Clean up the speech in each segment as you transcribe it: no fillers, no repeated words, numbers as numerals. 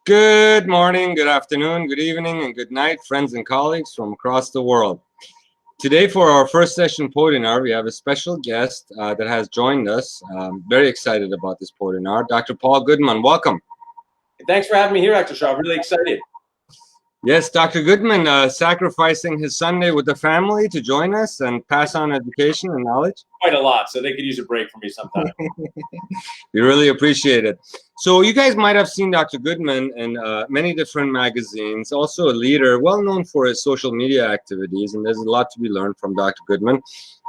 Good morning, good afternoon, good evening, and good night, friends and colleagues from across the world. Today, for our first session Podinar, we have a special guest that has joined us. Very excited about this Podinar, Dr. Paul Goodman. Welcome. Thanks for having me here, Dr. Shaw. I'm really excited. Yes, Dr. Goodman, sacrificing his Sunday with the family to join us and pass on education and knowledge. Quite a lot, so they could use a break from me sometime. We really appreciate it. So you guys might have seen Dr. Goodman in many different magazines, also a leader, well known for his social media activities, and there's a lot to be learned from Dr. Goodman.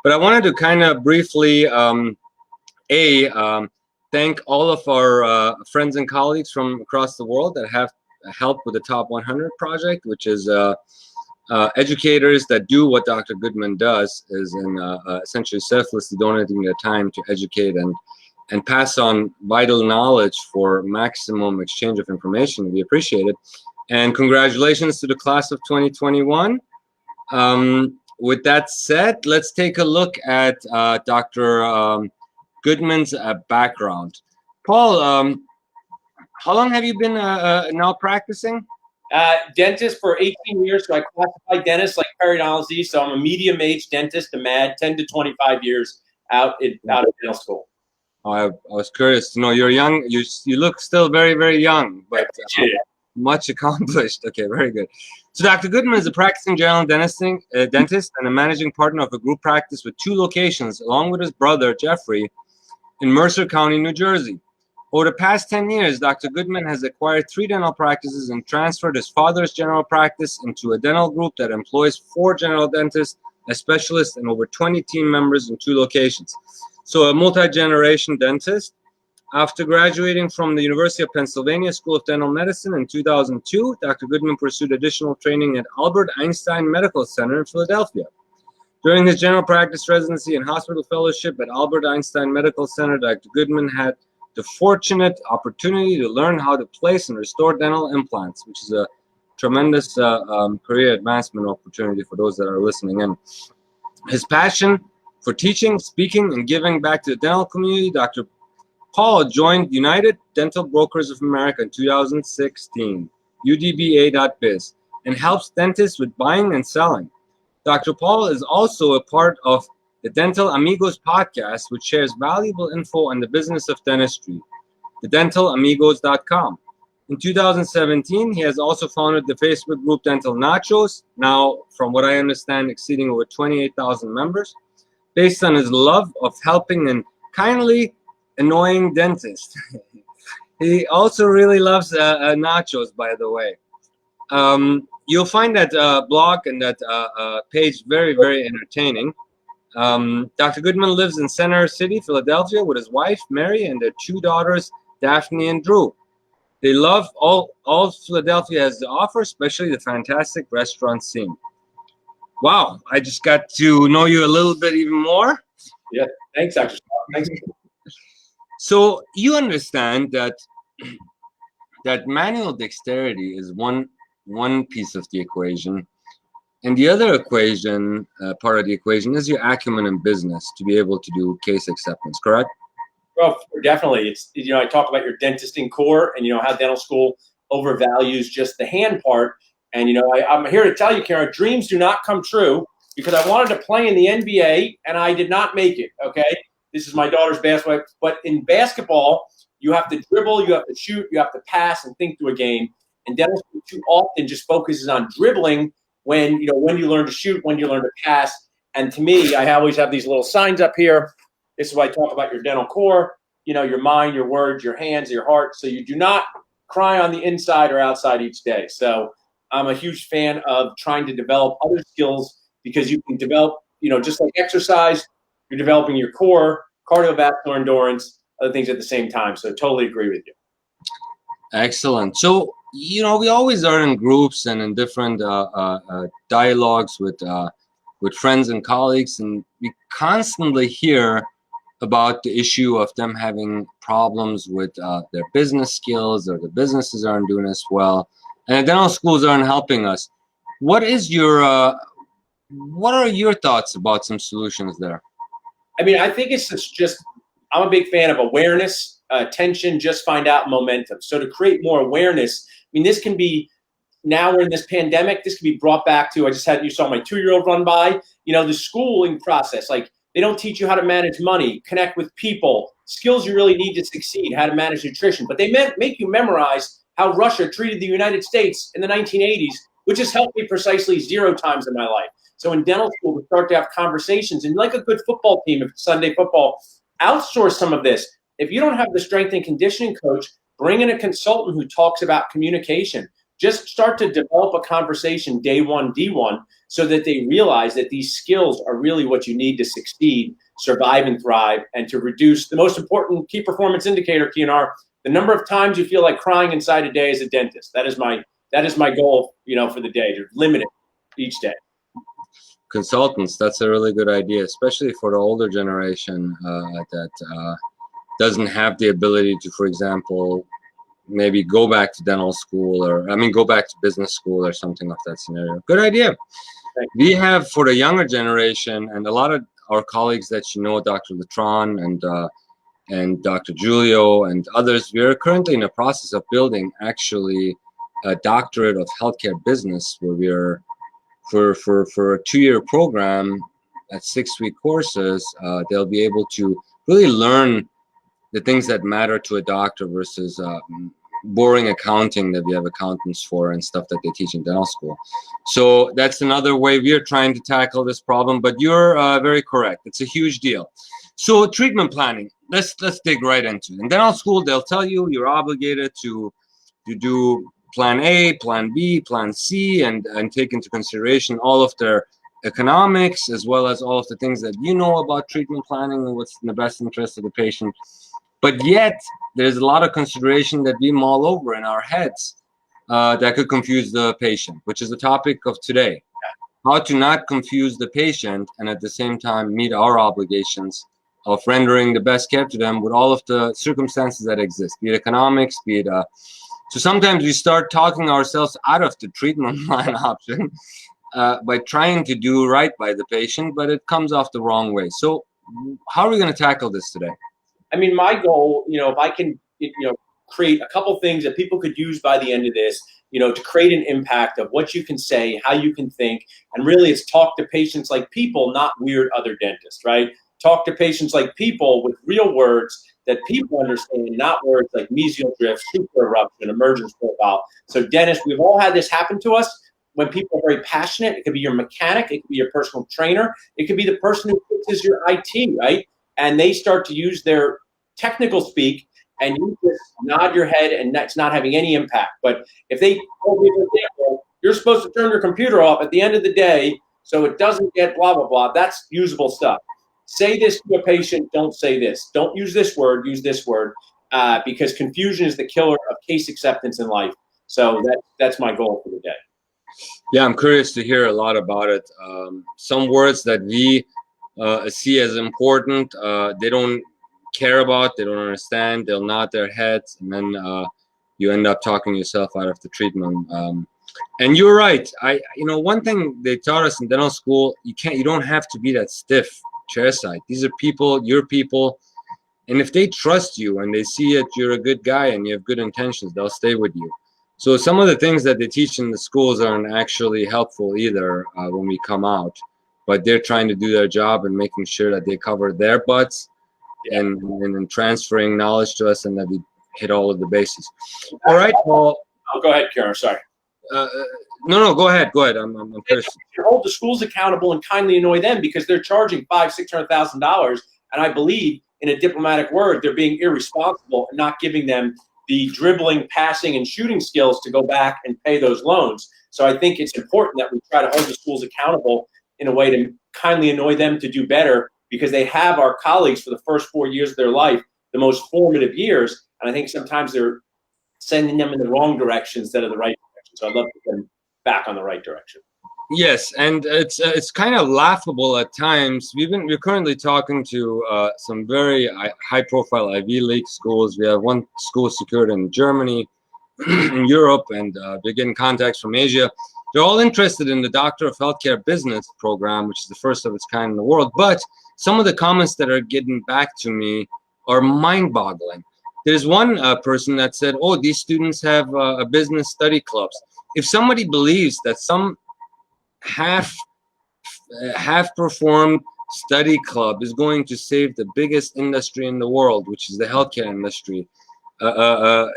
But I wanted to kind of briefly, thank all of our friends and colleagues from across the world that have helped with the Top 100 project, which is educators that do what Dr. Goodman does, is in essentially selflessly donating their time to educate and pass on vital knowledge for maximum exchange of information. We appreciate it. And congratulations to the class of 2021. With that said, let's take a look at Dr. Goodman's background. Paul, how long have you been now practicing? Dentist for 18 years, so I classify dentists like periodontal, so I'm a medium-age dentist, a MAD, 10 to 25 years out of dental school. I was curious to know. You're young. You look still very, very young, but much accomplished. Okay, very good. So Dr. Goodman is a practicing general dentist and a managing partner of a group practice with 2 locations, along with his brother, Jeffrey, in Mercer County, New Jersey. Over the past 10 years, Dr. Goodman has acquired 3 dental practices and transferred his father's general practice into a dental group that employs 4 general dentists, a specialist, and over 20 team members in 2 locations. So a multi-generation dentist. After graduating from the University of Pennsylvania School of Dental Medicine in 2002, Dr. Goodman pursued additional training at Albert Einstein Medical Center in Philadelphia. During his general practice residency and hospital fellowship at Albert Einstein Medical Center, Dr. Goodman had the fortunate opportunity to learn how to place and restore dental implants, which is a tremendous career advancement opportunity for those that are listening in. His passion for teaching, speaking, and giving back to the dental community, Dr. Paul joined United Dental Brokers of America in 2016, udba.biz, and helps dentists with buying and selling. Dr. Paul is also a part of the Dental Amigos podcast, which shares valuable info on the business of dentistry, thedentalamigos.com. In 2017, he has also founded the Facebook group Dental Nachos, now, from what I understand, exceeding over 28,000 members, based on his love of helping and kindly annoying dentists. He also really loves nachos, by the way. You'll find that blog and that page very, very entertaining. Dr. Goodman lives in Center City, Philadelphia, with his wife, Mary, and their 2 daughters, Daphne and Drew. They love all Philadelphia has to offer, especially the fantastic restaurant scene. Wow, I just got to know you a little bit even more. Yeah, thanks, Dr. Shaw. Thanks. So you understand that manual dexterity is one piece of the equation, and the other equation, part of the equation, is your acumen in business to be able to do case acceptance, correct? Well, definitely. It's, I talk about your dentisting core and, how dental school overvalues just the hand part. And, I'm here to tell you, Karen, dreams do not come true, because I wanted to play in the NBA and I did not make it, okay? This is my daughter's basketball. But in basketball, you have to dribble, you have to shoot, you have to pass and think through a game. And dentistry too often just focuses on dribbling when you learn to shoot, when you learn to pass. And to me, I always have these little signs up here. This is why I talk about your dental core, your mind, your words, your hands, your heart. So you do not cry on the inside or outside each day. So I'm a huge fan of trying to develop other skills, because you can develop, just like exercise, you're developing your core, cardiovascular endurance, other things at the same time. So totally agree with you. Excellent. So, we always are in groups and in different dialogues with friends and colleagues, and we constantly hear about the issue of them having problems with their business skills, or the businesses aren't doing as well, and the dental schools aren't helping us. What are your thoughts about some solutions there? I mean, I think it's just I'm a big fan of awareness, attention, just find out, momentum. So to create more awareness, I mean, this can be, now we're in this pandemic, this can be brought back to, you saw my 2-year-old run by, the schooling process. Like, they don't teach you how to manage money, connect with people, skills you really need to succeed, how to manage nutrition. But they make you memorize how Russia treated the United States in the 1980s, which has helped me precisely 0 times in my life. So in dental school, we start to have conversations, and like a good football team, if it's Sunday football, outsource some of this. If you don't have the strength and conditioning coach, bring in a consultant who talks about communication. Just start to develop a conversation day one, D1, so that they realize that these skills are really what you need to succeed, survive, and thrive, and to reduce the most important key performance indicator, KNR, the number of times you feel like crying inside a day as a dentist. That is my goal, for the day, to limit it each day. Consultants, that's a really good idea, especially for the older generation that doesn't have the ability to, for example, maybe go back to dental school, or go back to business school or something of that scenario. Good idea. We have, for the younger generation, and a lot of our colleagues that Dr. Latron and Dr. Giulio and others, we are currently in the process of building actually a doctorate of healthcare business, where we are for a 2-year program at 6-week courses. They'll be able to really learn the things that matter to a doctor versus boring accounting that we have accountants for and stuff that they teach in dental school. So that's another way we are trying to tackle this problem. But you're very correct. It's a huge deal. So treatment planning, let's dig right into it. In dental school, they'll tell you you're obligated to do plan A, plan B, plan C, and take into consideration all of their economics, as well as all of the things that about treatment planning and what's in the best interest of the patient. But yet, there's a lot of consideration that we mull over in our heads that could confuse the patient, which is the topic of today. How to not confuse the patient and at the same time meet our obligations of rendering the best care to them with all of the circumstances that exist, be it economics, be it... So sometimes we start talking ourselves out of the treatment plan option by trying to do right by the patient, but it comes off the wrong way. So how are we going to tackle this today? My goal, if I can, create a couple things that people could use by the end of this, to create an impact of what you can say, how you can think, and really it's talk to patients like people, not weird other dentists, right? Talk to patients like people with real words that people understand, not words like mesial drift, super eruption, emergence profile. So dentists, we've all had this happen to us when people are very passionate. It could be your mechanic, it could be your personal trainer, it could be the person who fixes your IT, right? And they start to use their technical speak, and you just nod your head, and that's not having any impact. But if they told you, for example, you're supposed to turn your computer off at the end of the day so it doesn't get blah, blah, blah, that's usable stuff. Say this to a patient, don't say this. Don't use this word, use this word, because confusion is the killer of case acceptance in life. So that's my goal for the day. Yeah, I'm curious to hear a lot about it. Some words that we see as important, they don't care about, they don't understand, they'll nod their heads, and then you end up talking yourself out of the treatment. And you're right. One thing they taught us in dental school, you don't have to be that stiff chairside. These are people, your people, and if they trust you and they see that you're a good guy and you have good intentions, they'll stay with you. So some of the things that they teach in the schools aren't actually helpful either when we come out, but they're trying to do their job and making sure that they cover their butts and transferring knowledge to us, and that we hit all of the bases. All right, Paul. Oh, go ahead, Karen. Sorry. No, go ahead. I'm curious. Hold the schools accountable and kindly annoy them, because they're charging $500,000-$600,000, and I believe, in a diplomatic word, they're being irresponsible and not giving them the dribbling, passing, and shooting skills to go back and pay those loans. So I think it's important that we try to hold the schools accountable in a way to kindly annoy them to do better, because they have our colleagues for the first 4 years of their life, the most formative years, and I think sometimes they're sending them in the wrong direction instead of the right direction. So I'd love to get them back on the right direction. Yes, and it's kind of laughable at times. We're currently talking to some very high-profile Ivy League schools. We have one school secured in Germany, in Europe, and we're getting contacts from Asia. They're all interested in the Doctor of Healthcare Business program, which is the first of its kind in the world. But some of the comments that are getting back to me are mind-boggling. There's one person that said, "Oh, these students have a business study clubs." If somebody believes that some half performed study club is going to save the biggest industry in the world, which is the healthcare industry,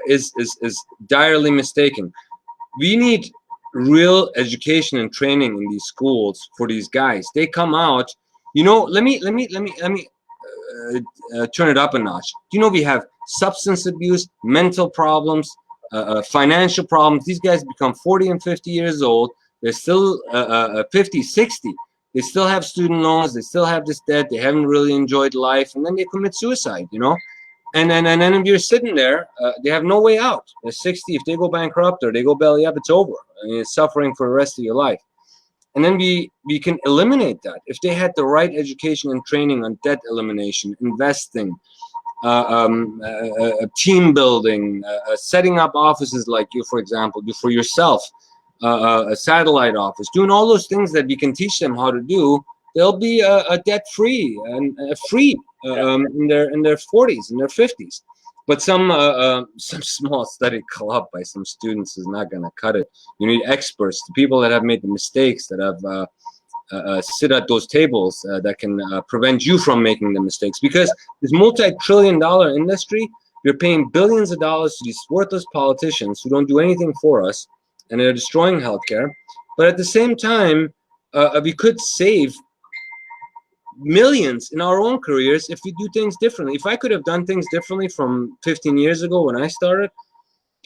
is direly mistaken. We need real education and training in these schools for these guys. They come out, let me turn it up a notch. We have substance abuse, mental problems, financial problems. These guys become 40 and 50 years old. They're still 50, 60. They still have student loans. They still have this debt. They haven't really enjoyed life, and then they commit suicide. And then if you're sitting there, they have no way out. They're 60. If they go bankrupt or they go belly up, it's over. I mean, it's suffering for the rest of your life. And then we can eliminate that if they had the right education and training on debt elimination, investing, team building, setting up offices like you, for example, do for yourself, a satellite office, doing all those things that we can teach them how to do. They'll be debt-free and free in their 40s, in their 50s. But some small study club by some students is not going to cut it. You need experts, the people that have made the mistakes, that have sit at those tables, that can prevent you from making the mistakes. Because this multi-trillion-dollar industry, you're paying billions of dollars to these worthless politicians who don't do anything for us, and they're destroying healthcare. But at the same time, we could save millions in our own careers if we do things differently. If I could have done things differently from 15 years ago when I started,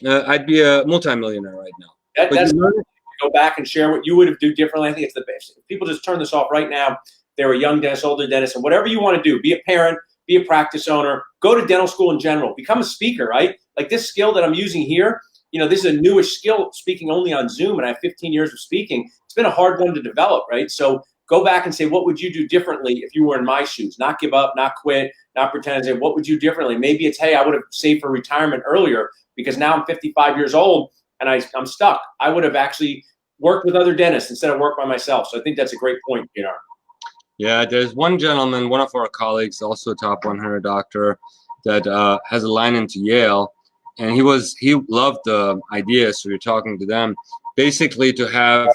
I'd be a multimillionaire right now. That's go back and share what you would have do differently. I think it's the best. If people just turn this off right now, they're a young dentist, older dentist, and whatever you want to do, be a parent, be a practice owner, go to dental school in general, become a speaker, right? Like this skill that I'm using here, this is a newish skill, speaking only on Zoom, and I have 15 years of speaking. It's been a hard one to develop, right? So go back and say, what would you do differently if you were in my shoes? Not give up, not quit, not pretend to say, what would you do differently? Maybe it's, hey, I would have saved for retirement earlier because now I'm 55 years old and I'm stuck. I would have actually worked with other dentists instead of work by myself. So I think that's a great point, Pinar. Yeah, there's one gentleman, one of our colleagues, also a top 100 doctor, that has a line into Yale, and he loved the idea. So you're talking to them, basically to have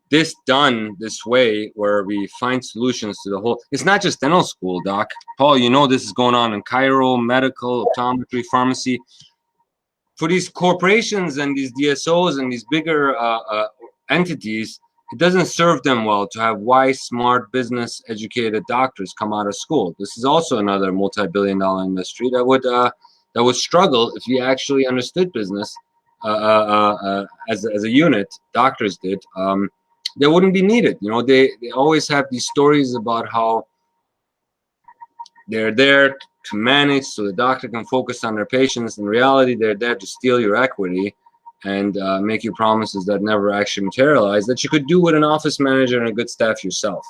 this done this way, where we find solutions to the whole. It's not just dental school, Doc. Paul, this is going on in chiro, medical, optometry, pharmacy. For these corporations and these DSOs and these bigger entities, it doesn't serve them well to have wise, smart, business-educated doctors come out of school. This is also another multi-billion-dollar industry that would struggle if we actually understood business as a unit. Doctors did. They wouldn't be needed. They always have these stories about how they're there to manage so the doctor can focus on their patients. In reality, they're there to steal your equity and make you promises that never actually materialize, that you could do with an office manager and a good staff yourself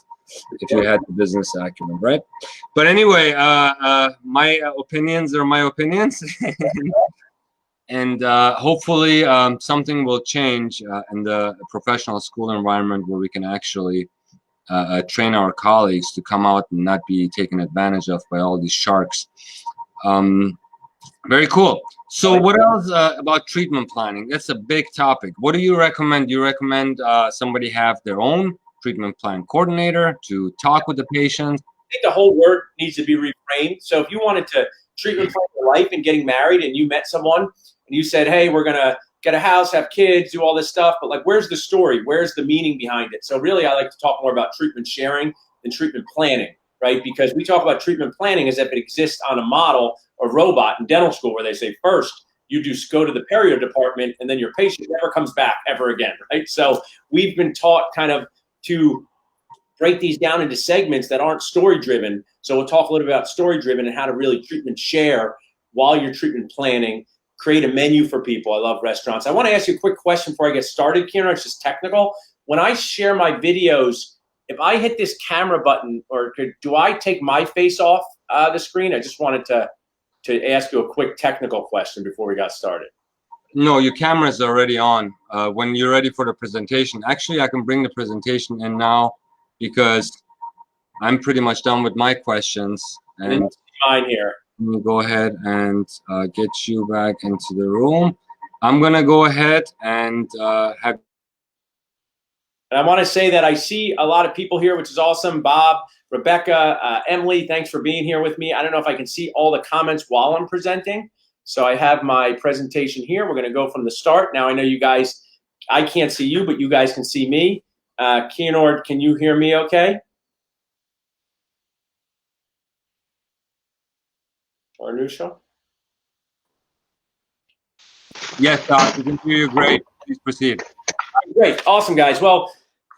if you had the business acumen, right? But anyway, my opinions are my opinions. And hopefully something will change in the professional school environment, where we can actually train our colleagues to come out and not be taken advantage of by all these sharks. Very cool. So what else about treatment planning? That's a big topic. What do you recommend? Do you recommend somebody have their own treatment plan coordinator to talk with the patient? I think the whole word needs to be reframed. So if you wanted to treatment plan your life and getting married, and you met someone and you said, hey, we're going to get a house, have kids, do all this stuff, but like, where's the story? Where's the meaning behind it? So really, I like to talk more about treatment sharing than treatment planning, right? Because we talk about treatment planning as if it exists on a model or robot in dental school, where they say, first, you just go to the perio department and then your patient never comes back ever again, right? So we've been taught kind of to break these down into segments that aren't story-driven. So we'll talk a little bit about story-driven and how to really treatment share while you're treatment planning, create a menu for people. I love restaurants. I want to ask you a quick question before I get started, Kieran. It's just technical. When I share my videos, if I hit this camera button, do I take my face off the screen? I just wanted to ask you a quick technical question before we got started. No, your camera's already on. When you're ready for the presentation, actually, I can bring the presentation in now, because I'm pretty much done with my questions. And mine here. Let me go ahead and get you back into the room. I'm going to go ahead and have. And I want to say that I see a lot of people here, which is awesome. Bob, Rebecca, Emily, thanks for being here with me. I don't know if I can see all the comments while I'm presenting. So I have my presentation here. We're going to go from the start. Now I know you guys, I can't see you, but you guys can see me. Keanord, can you hear me okay? Or Nusha? Yes, Doc, we can hear you great. Please proceed. Great. Awesome, guys. Well,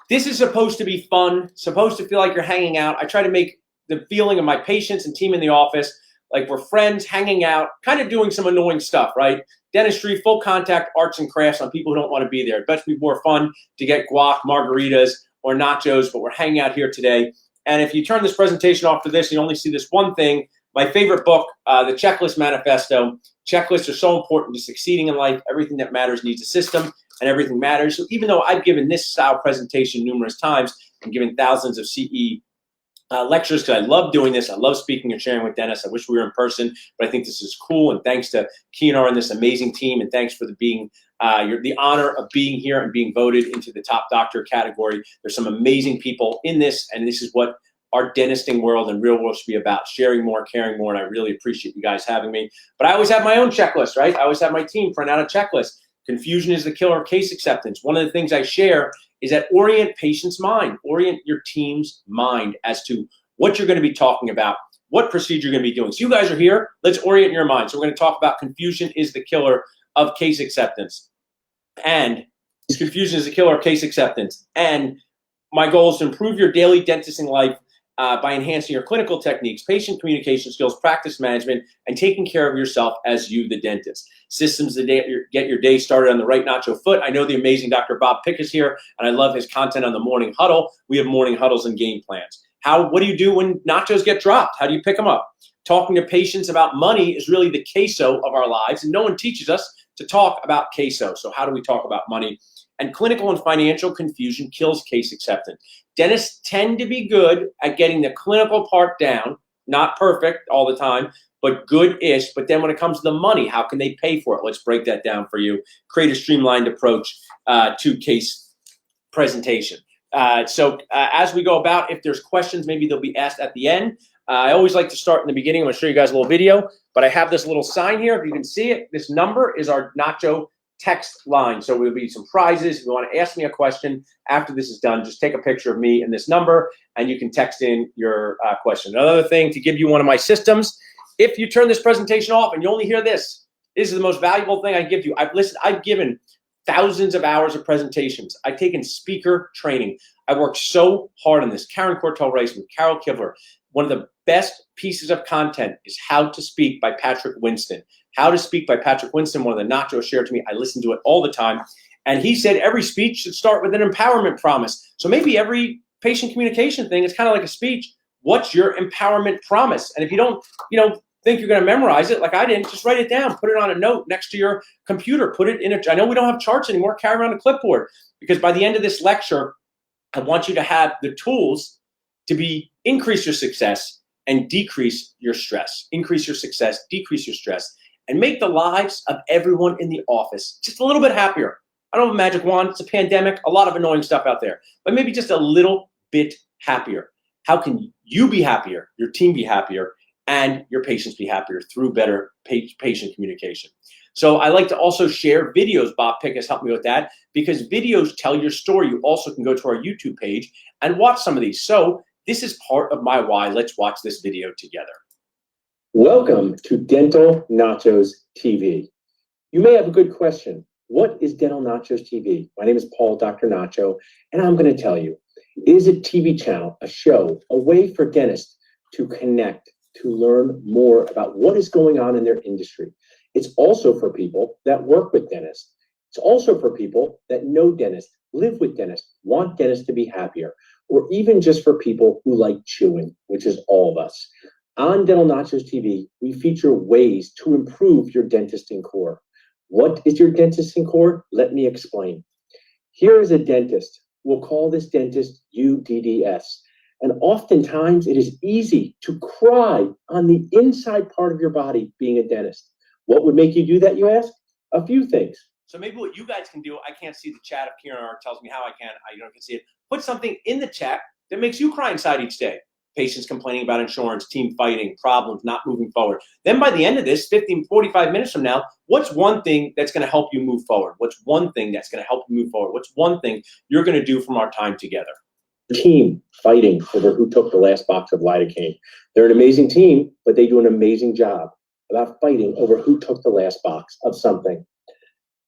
this is supposed to be fun, supposed to feel like you're hanging out. I try to make the feeling of my patients and team in the office like we're friends hanging out, kind of doing some annoying stuff, right? Dentistry, full contact, arts and crafts on people who don't want to be there. It best be more fun to get guac, margaritas, or nachos, but we're hanging out here today. And if you turn this presentation off to this, you only see this one thing. My favorite book, The Checklist Manifesto. Checklists are so important to succeeding in life. Everything that matters needs a system, and everything matters. So even though I've given this style presentation numerous times and given thousands of CE lectures, because I love doing this. I love speaking and sharing with dentists. I wish we were in person, but I think this is cool. And thanks to Keanar and this amazing team, and thanks for the honor of being here and being voted into the top doctor category. There's some amazing people in this, and this is what our dentisting world and real world should be about: sharing more, caring more. And I really appreciate you guys having me. But I always have my own checklist, right? I always have my team print out a checklist. Confusion is the killer of case acceptance. One of the things I share is that orient patient's mind, orient your team's mind as to what you're going to be talking about, what procedure you're going to be doing. So you guys are here. Let's orient your mind. So we're going to talk about confusion is the killer of case acceptance. And confusion is the killer of case acceptance. And my goal is to improve your daily dentisting life by enhancing your clinical techniques, patient communication skills, practice management, and taking care of yourself as you, the dentist. Systems to get your day started on the right nacho foot. I know the amazing Dr. Bob Pick is here, and I love his content on the morning huddle. We have morning huddles and game plans. What do you do when nachos get dropped? How do you pick them up? Talking to patients about money is really the queso of our lives, and no one teaches us to talk about queso. So how do we talk about money? And clinical and financial confusion kills case acceptance. Dentists tend to be good at getting the clinical part down, not perfect all the time, but good-ish. But then when it comes to the money, how can they pay for it? Let's break that down for you. Create a streamlined approach to case presentation. So as we go about, if there's questions, maybe they'll be asked at the end. I always like to start in the beginning. I'm going to show you guys a little video, but I have this little sign here. If you can see it, this number is our nacho text line. So there'll be some prizes. If you want to ask me a question after this is done, just take a picture of me and this number, and you can text in your question. Another thing, to give you one of my systems, if you turn this presentation off and you only hear this is the most valuable thing I give you. I've given thousands of hours of presentations. I've taken speaker training. I worked so hard on this. Karen Cortell-Reisman, Carol Kivler. One of the best pieces of content is How to Speak by Patrick Winston. How to Speak by Patrick Winston, one of the nachos shared to me. I listen to it all the time. And he said every speech should start with an empowerment promise. So maybe every patient communication thing is kind of like a speech. What's your empowerment promise? And if you don't, think you're going to memorize it like I didn't, just write it down. Put it on a note next to your computer. Put it in I know we don't have charts anymore. Carry around a clipboard, because by the end of this lecture, I want you to have the tools to increase your success and decrease your stress. Increase your success, decrease your stress, and make the lives of everyone in the office just a little bit happier. I don't have a magic wand. It's a pandemic, a lot of annoying stuff out there, but maybe just a little bit happier. How can you be happier, your team be happier, and your patients be happier through better patient communication? So I like to also share videos. Bob Pick has helped me with that, because videos tell your story. You also can go to our YouTube page and watch some of these. So this is part of my why. Let's watch this video together. Welcome to Dental Nachos TV. You may have a good question. What is Dental Nachos TV? My name is Paul, Dr. Nacho, and I'm going to tell you. It is a TV channel, a show, a way for dentists to connect, to learn more about what is going on in their industry. It's also for people that work with dentists. It's also for people that know dentists, live with dentists, want dentists to be happier, or even just for people who like chewing, which is all of us. On Dental Nachos TV, we feature ways to improve your dentisting core. What is your dentisting core? Let me explain. Here is a dentist. We'll call this dentist UDDS. And oftentimes it is easy to cry on the inside part of your body being a dentist. What would make you do that, you ask? A few things. So maybe what you guys can do, I can't see the chat if Kieran tells me how I can, can see it. Put something in the chat that makes you cry inside each day. Patients complaining about insurance, team fighting, problems, not moving forward. Then by the end of this, 45 minutes from now, what's one thing that's going to help you move forward? What's one thing that's going to help you move forward? What's one thing you're going to do from our time together? Team fighting over who took the last box of lidocaine. They're an amazing team, but they do an amazing job about fighting over who took the last box of something.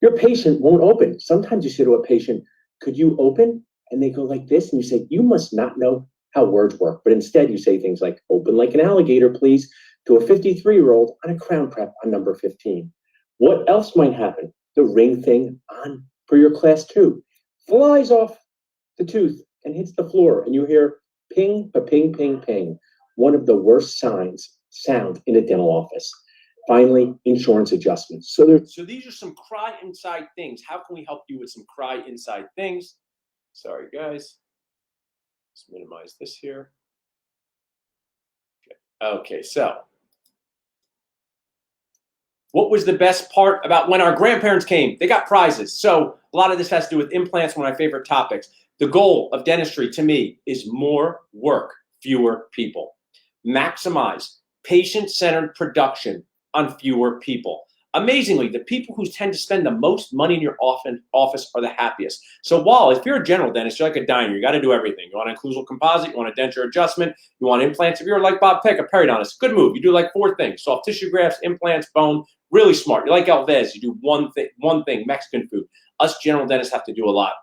Your patient won't open. Sometimes you say to a patient, could you open? And they go like this, and you say, you must not know how words work. But instead you say things like, open like an alligator, please, to a 53-year-old on a crown prep on number 15. What else might happen? The ring thing on for your class 2 flies off the tooth and hits the floor, and you hear ping, ping, ping, ping, one of the worst sound in a dental office. Finally, insurance adjustments. So these are some cry inside things. How can we help you with some cry inside things? Sorry, guys. Let's minimize this here. Okay, so what was the best part about when our grandparents came? They got prizes. So a lot of this has to do with implants, one of my favorite topics. The goal of dentistry to me is more work, fewer people. Maximize patient-centered production on fewer people. Amazingly, the people who tend to spend the most money in your office are the happiest. So while if you're a general dentist, you're like a diner, you got to do everything. You want an occlusal composite, you want a denture adjustment, you want implants. If you're like Bob Peck, a periodontist, good move. You do like 4 things: soft tissue grafts, implants, bone. Really smart. You're like Alves, you do one thing, Mexican food. Us general dentists have to do a lot.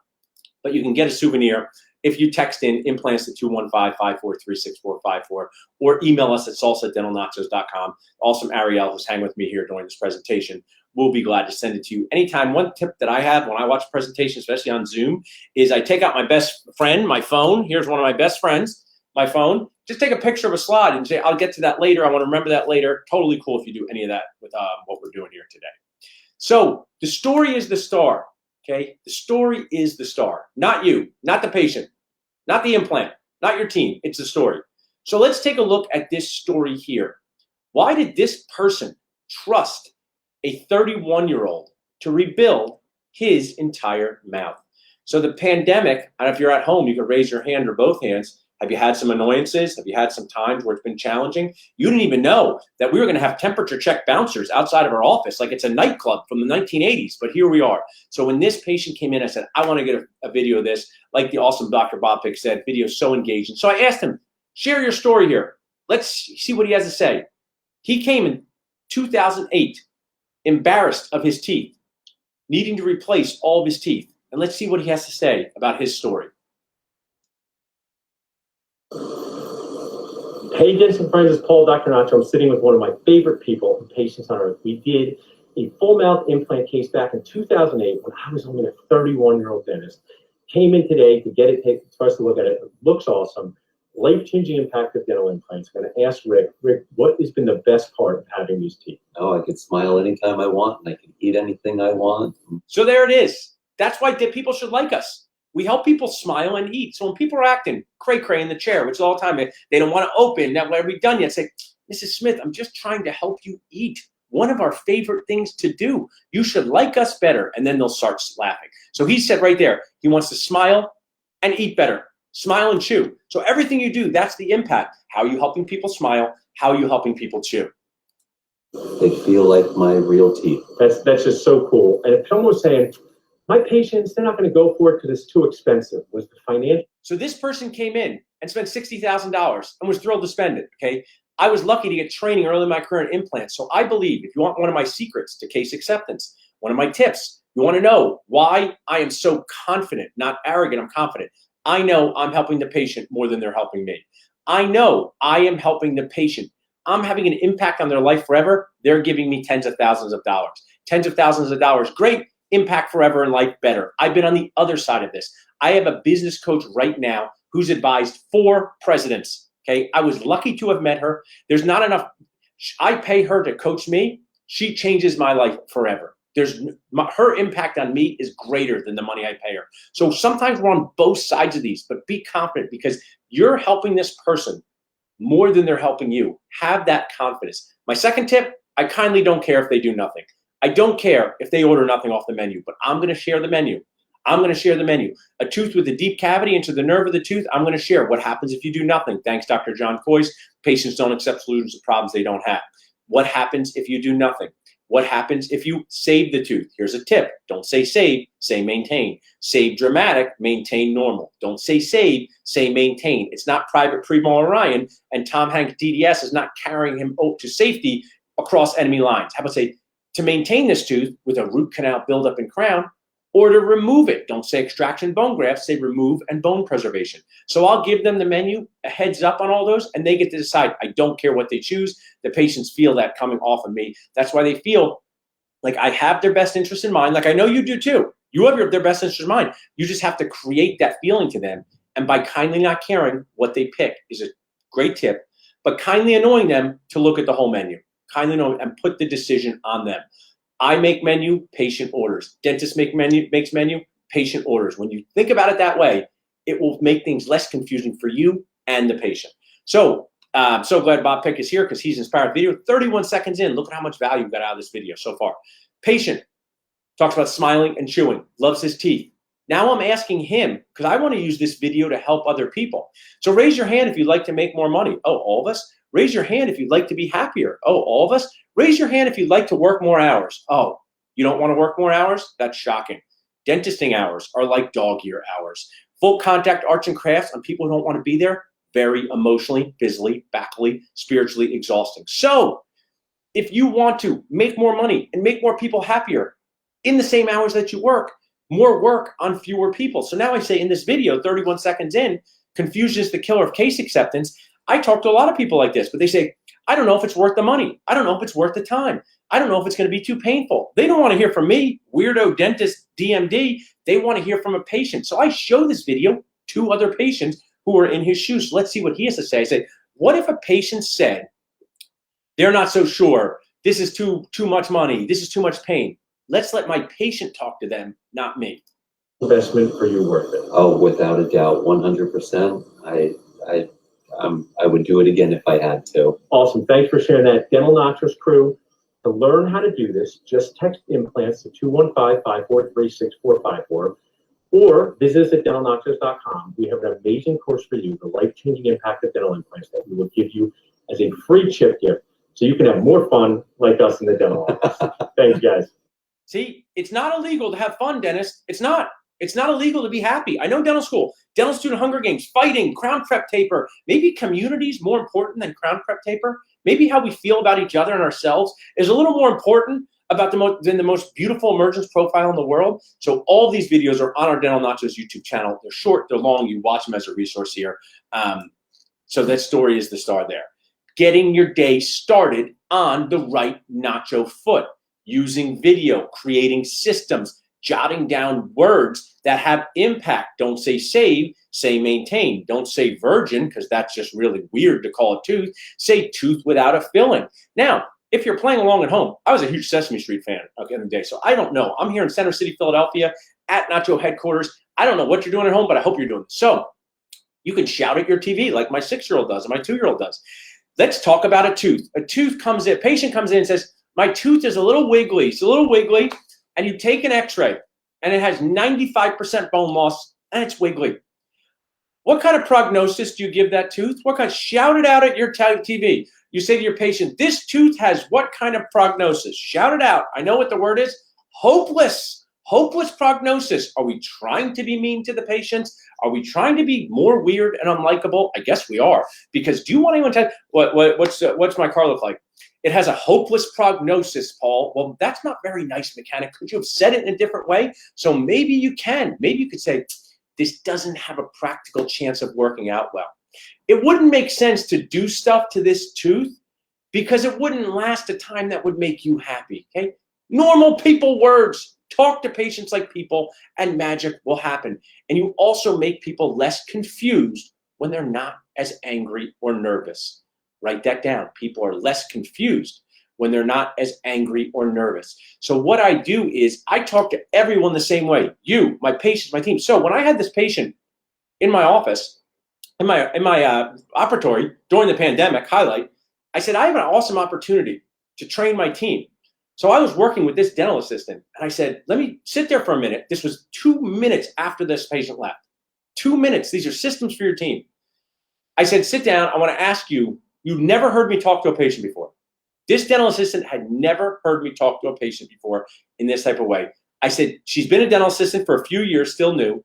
But you can get a souvenir if you text in implants to 215-543-6454 or email us at salsa@dentalnachos.com. Awesome Ariel, who's hanging with me here during this presentation, will be glad to send it to you anytime. One tip that I have when I watch presentations, especially on Zoom, is I take out my best friend, my phone. Here's one of my best friends, my phone. Just take a picture of a slide and say, I'll get to that later. I want to remember that later. Totally cool if you do any of that with what we're doing here today. So the story is the star. Okay, the story is the star, not you, not the patient, not the implant, not your team. It's the story. So let's take a look at this story here. Why did this person trust a 31-year-old to rebuild his entire mouth? So the pandemic, and if you're at home, you can raise your hand or both hands. Have you had some annoyances? Have you had some times where it's been challenging? You didn't even know that we were going to have temperature check bouncers outside of our office like it's a nightclub from the 1980s, but here we are. So when this patient came in, I said, I want to get a video of this. Like the awesome Dr. Bob Pick said, video is so engaging. So I asked him, share your story here. Let's see what he has to say. He came in 2008, embarrassed of his teeth, needing to replace all of his teeth. And let's see what he has to say about his story. Hey, dentists and friends, it's Paul, Dr. Nacho. I'm sitting with one of my favorite people and patients on earth. We did a full mouth implant case back in 2008 when I was only a 31-year-old dentist. Came in today to get it taken, first to look at it. It looks awesome. Life-changing impact of dental implants. I'm going to ask Rick, what has been the best part of having these teeth? Oh, I could smile anytime I want, and I can eat anything I want. So there it is. That's why people should like us. We help people smile and eat. So when people are acting cray-cray in the chair, which is all the time, they don't want to open, that are we done yet? Say, Mrs. Smith, I'm just trying to help you eat. One of our favorite things to do. You should like us better. And then they'll start laughing. So he said right there, he wants to smile and eat better. Smile and chew. So everything you do, that's the impact. How are you helping people smile? How are you helping people chew? They feel like my real teeth. That's just so cool. And if someone was saying, my patients, they're not going to go for it because it's too expensive, was the financial. So this person came in and spent $60,000 and was thrilled to spend it, okay? I was lucky to get training early in my career in implants. So I believe if you want one of my secrets to case acceptance, one of my tips, you want to know why I am so confident, not arrogant, I'm confident. I know I'm helping the patient more than they're helping me. I know I am helping the patient. I'm having an impact on their life forever. They're giving me tens of thousands of dollars. Tens of thousands of dollars, great. Impact forever and life better. I've been on the other side of this. I have a business coach right now who's advised 4 presidents. Okay, I was lucky to have met her. There's not enough. I pay her to coach me. She changes my life forever. Her impact on me is greater than the money I pay her. So sometimes we're on both sides of these, but be confident because you're helping this person more than they're helping you. Have that confidence. My second tip, I kindly don't care if they do nothing. I don't care if they order nothing off the menu, but I'm going to share the menu. I'm going to share the menu. A tooth with a deep cavity into the nerve of the tooth, I'm going to share. What happens if you do nothing? Thanks, Dr. John Coyce. Patients don't accept solutions to problems they don't have. What happens if you do nothing? What happens if you save the tooth? Here's a tip. Don't say save, say maintain. Save dramatic, maintain normal. Don't say save, say maintain. It's not Private Premal Orion, and Tom Hanks' DDS is not carrying him to safety across enemy lines. How about say, to maintain this tooth with a root canal buildup and crown, or to remove it. Don't say extraction bone graft, say remove and bone preservation. So I'll give them the menu, a heads up on all those, and they get to decide. I don't care what they choose. The patients feel that coming off of me. That's why they feel like I have their best interest in mind. Like I know you do too. You have their best interest in mind. You just have to create that feeling to them. And by kindly not caring what they pick is a great tip, but kindly annoying them to look at the whole menu. Kindly know and put the decision on them. I make menu, patient orders. Dentist makes menu, patient orders. When you think about it that way, it will make things less confusing for you and the patient. So I'm so glad Bob Pick is here because he's inspired video. 31 seconds in, look at how much value we got out of this video so far. Patient talks about smiling and chewing, loves his teeth. Now I'm asking him, because I want to use this video to help other people. So raise your hand if you'd like to make more money. Oh, all of us? Raise your hand if you'd like to be happier. Oh, all of us? Raise your hand if you'd like to work more hours. Oh, you don't want to work more hours? That's shocking. Dentisting hours are like dog year hours. Full contact arts and crafts on people who don't want to be there, very emotionally, physically, backly, spiritually exhausting. So if you want to make more money and make more people happier in the same hours that you work, more work on fewer people. So now I say in this video, 31 seconds in, confusion is the killer of case acceptance. I talk to a lot of people like this, but they say, I don't know if it's worth the money. I don't know if it's worth the time. I don't know if it's going to be too painful. They don't want to hear from me, weirdo dentist, DMD. They want to hear from a patient. So I show this video to other patients who are in his shoes. So let's see what he has to say. I say, what if a patient said, they're not so sure, this is too much money, this is too much pain. Let's let my patient talk to them, not me. Investment for you worth it? Oh, without a doubt, 100%. I would do it again if I had to. Awesome. Thanks for sharing that. Dental Nachos crew, to learn how to do this, just text implants to 215-543-6454 or visit us at dentalnachos.com. We have an amazing course for you, the life-changing impact of dental implants, that we will give you as a free chip gift so you can have more fun like us in the dental office. Thanks, guys. See, it's not illegal to have fun, dentist. It's not. It's not illegal to be happy. I know dental school, dental student Hunger Games, fighting, crown prep taper. Maybe community is more important than crown prep taper. Maybe how we feel about each other and ourselves is a little more important about than the most beautiful emergence profile in the world. So all these videos are on our Dental Nachos YouTube channel. They're short, they're long. You watch them as a resource here. So that story is the star there. Getting your day started on the right nacho foot, using video, creating systems, jotting down words that have impact. Don't say save, say maintain. Don't say virgin, because that's just really weird to call a tooth. Say tooth without a filling. Now, if you're playing along at home, I was a huge Sesame Street fan at the end of the day, so I don't know. I'm here in Center City, Philadelphia, at Nacho headquarters. I don't know what you're doing at home, but I hope you're doing it. So you can shout at your TV like my 6-year-old does and my 2-year-old does. Let's talk about a tooth. A patient comes in and says, my tooth is a little wiggly. It's a little wiggly. And you take an x-ray and it has 95% bone loss and it's wiggly. What kind of prognosis do you give that tooth? Shout it out at your TV. You say to your patient, this tooth has what kind of prognosis? Shout it out. I know what the word is. Hopeless. Hopeless prognosis. Are we trying to be mean to the patients? Are we trying to be more weird and unlikable? I guess we are. Because do you want anyone to what's my car look like? It has a hopeless prognosis, Paul. Well, that's not very nice, mechanic. Could you have said it in a different way? So maybe you can. Maybe you could say, this doesn't have a practical chance of working out well. It wouldn't make sense to do stuff to this tooth because it wouldn't last a time that would make you happy, okay? Normal people words. Talk to patients like people and magic will happen. And you also make people less confused when they're not as angry or nervous. Write that down. People are less confused when they're not as angry or nervous. So what I do is I talk to everyone the same way. You, my patients, my team. So when I had this patient in my office, in my operatory during the pandemic highlight, I said, I have an awesome opportunity to train my team. So I was working with this dental assistant, and I said, let me sit there for a minute. This was 2 minutes after this patient left. 2 minutes. These are systems for your team. I said, sit down. I want to ask you, you've never heard me talk to a patient before. This dental assistant had never heard me talk to a patient before in this type of way. I said, she's been a dental assistant for a few years, still new.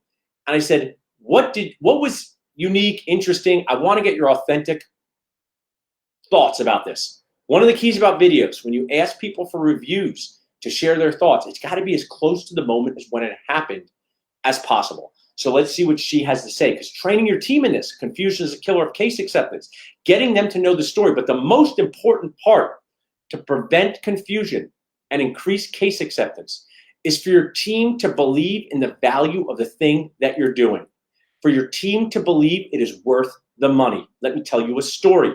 And I said, what was unique, interesting? I want to get your authentic thoughts about this. One of the keys about videos, when you ask people for reviews to share their thoughts, it's got to be as close to the moment as when it happened as possible. So let's see what she has to say, because training your team in this, confusion is a killer of case acceptance, getting them to know the story. But the most important part to prevent confusion and increase case acceptance is for your team to believe in the value of the thing that you're doing, for your team to believe it is worth the money. Let me tell you a story.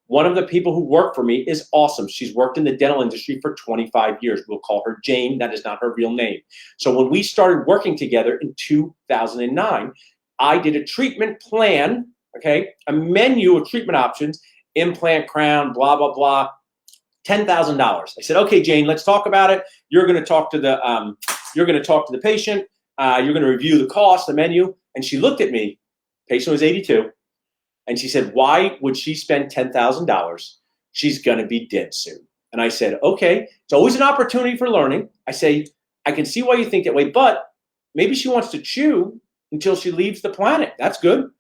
One of the people who work for me is awesome. She's worked in the dental industry for 25 years. We'll call her Jane. That is not her real name. So when we started working together in 2009, I did a treatment plan, okay, a menu of treatment options, implant, crown, blah, blah, blah, $10,000. I said, okay, Jane, let's talk about it. You're going to talk to the patient. You're going to review the cost, the menu. And she looked at me. Patient was 82. And she said, why would she spend $10,000? She's going to be dead soon. And I said, okay, it's always an opportunity for learning. I say, I can see why you think that way, but maybe she wants to chew until she leaves the planet. That's good.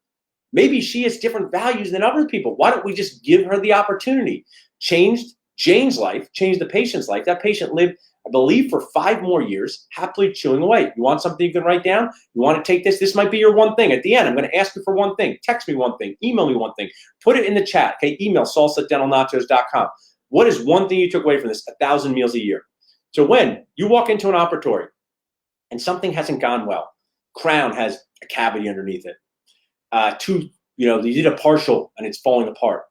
Maybe she has different values than other people. Why don't we just give her the opportunity? Changed Jane's life, changed the patient's life. That patient lived, I believe, for 5 more years, happily chewing away. You want something you can write down? You want to take this? This might be your one thing. At the end, I'm going to ask you for one thing. Text me one thing. Email me one thing. Put it in the chat. Okay, email salsa@dentalnachos.com. What is one thing you took away from this? 1,000 meals a year. So when you walk into an operatory and something hasn't gone well, crown has a cavity underneath it, tooth, you did a partial and it's falling apart.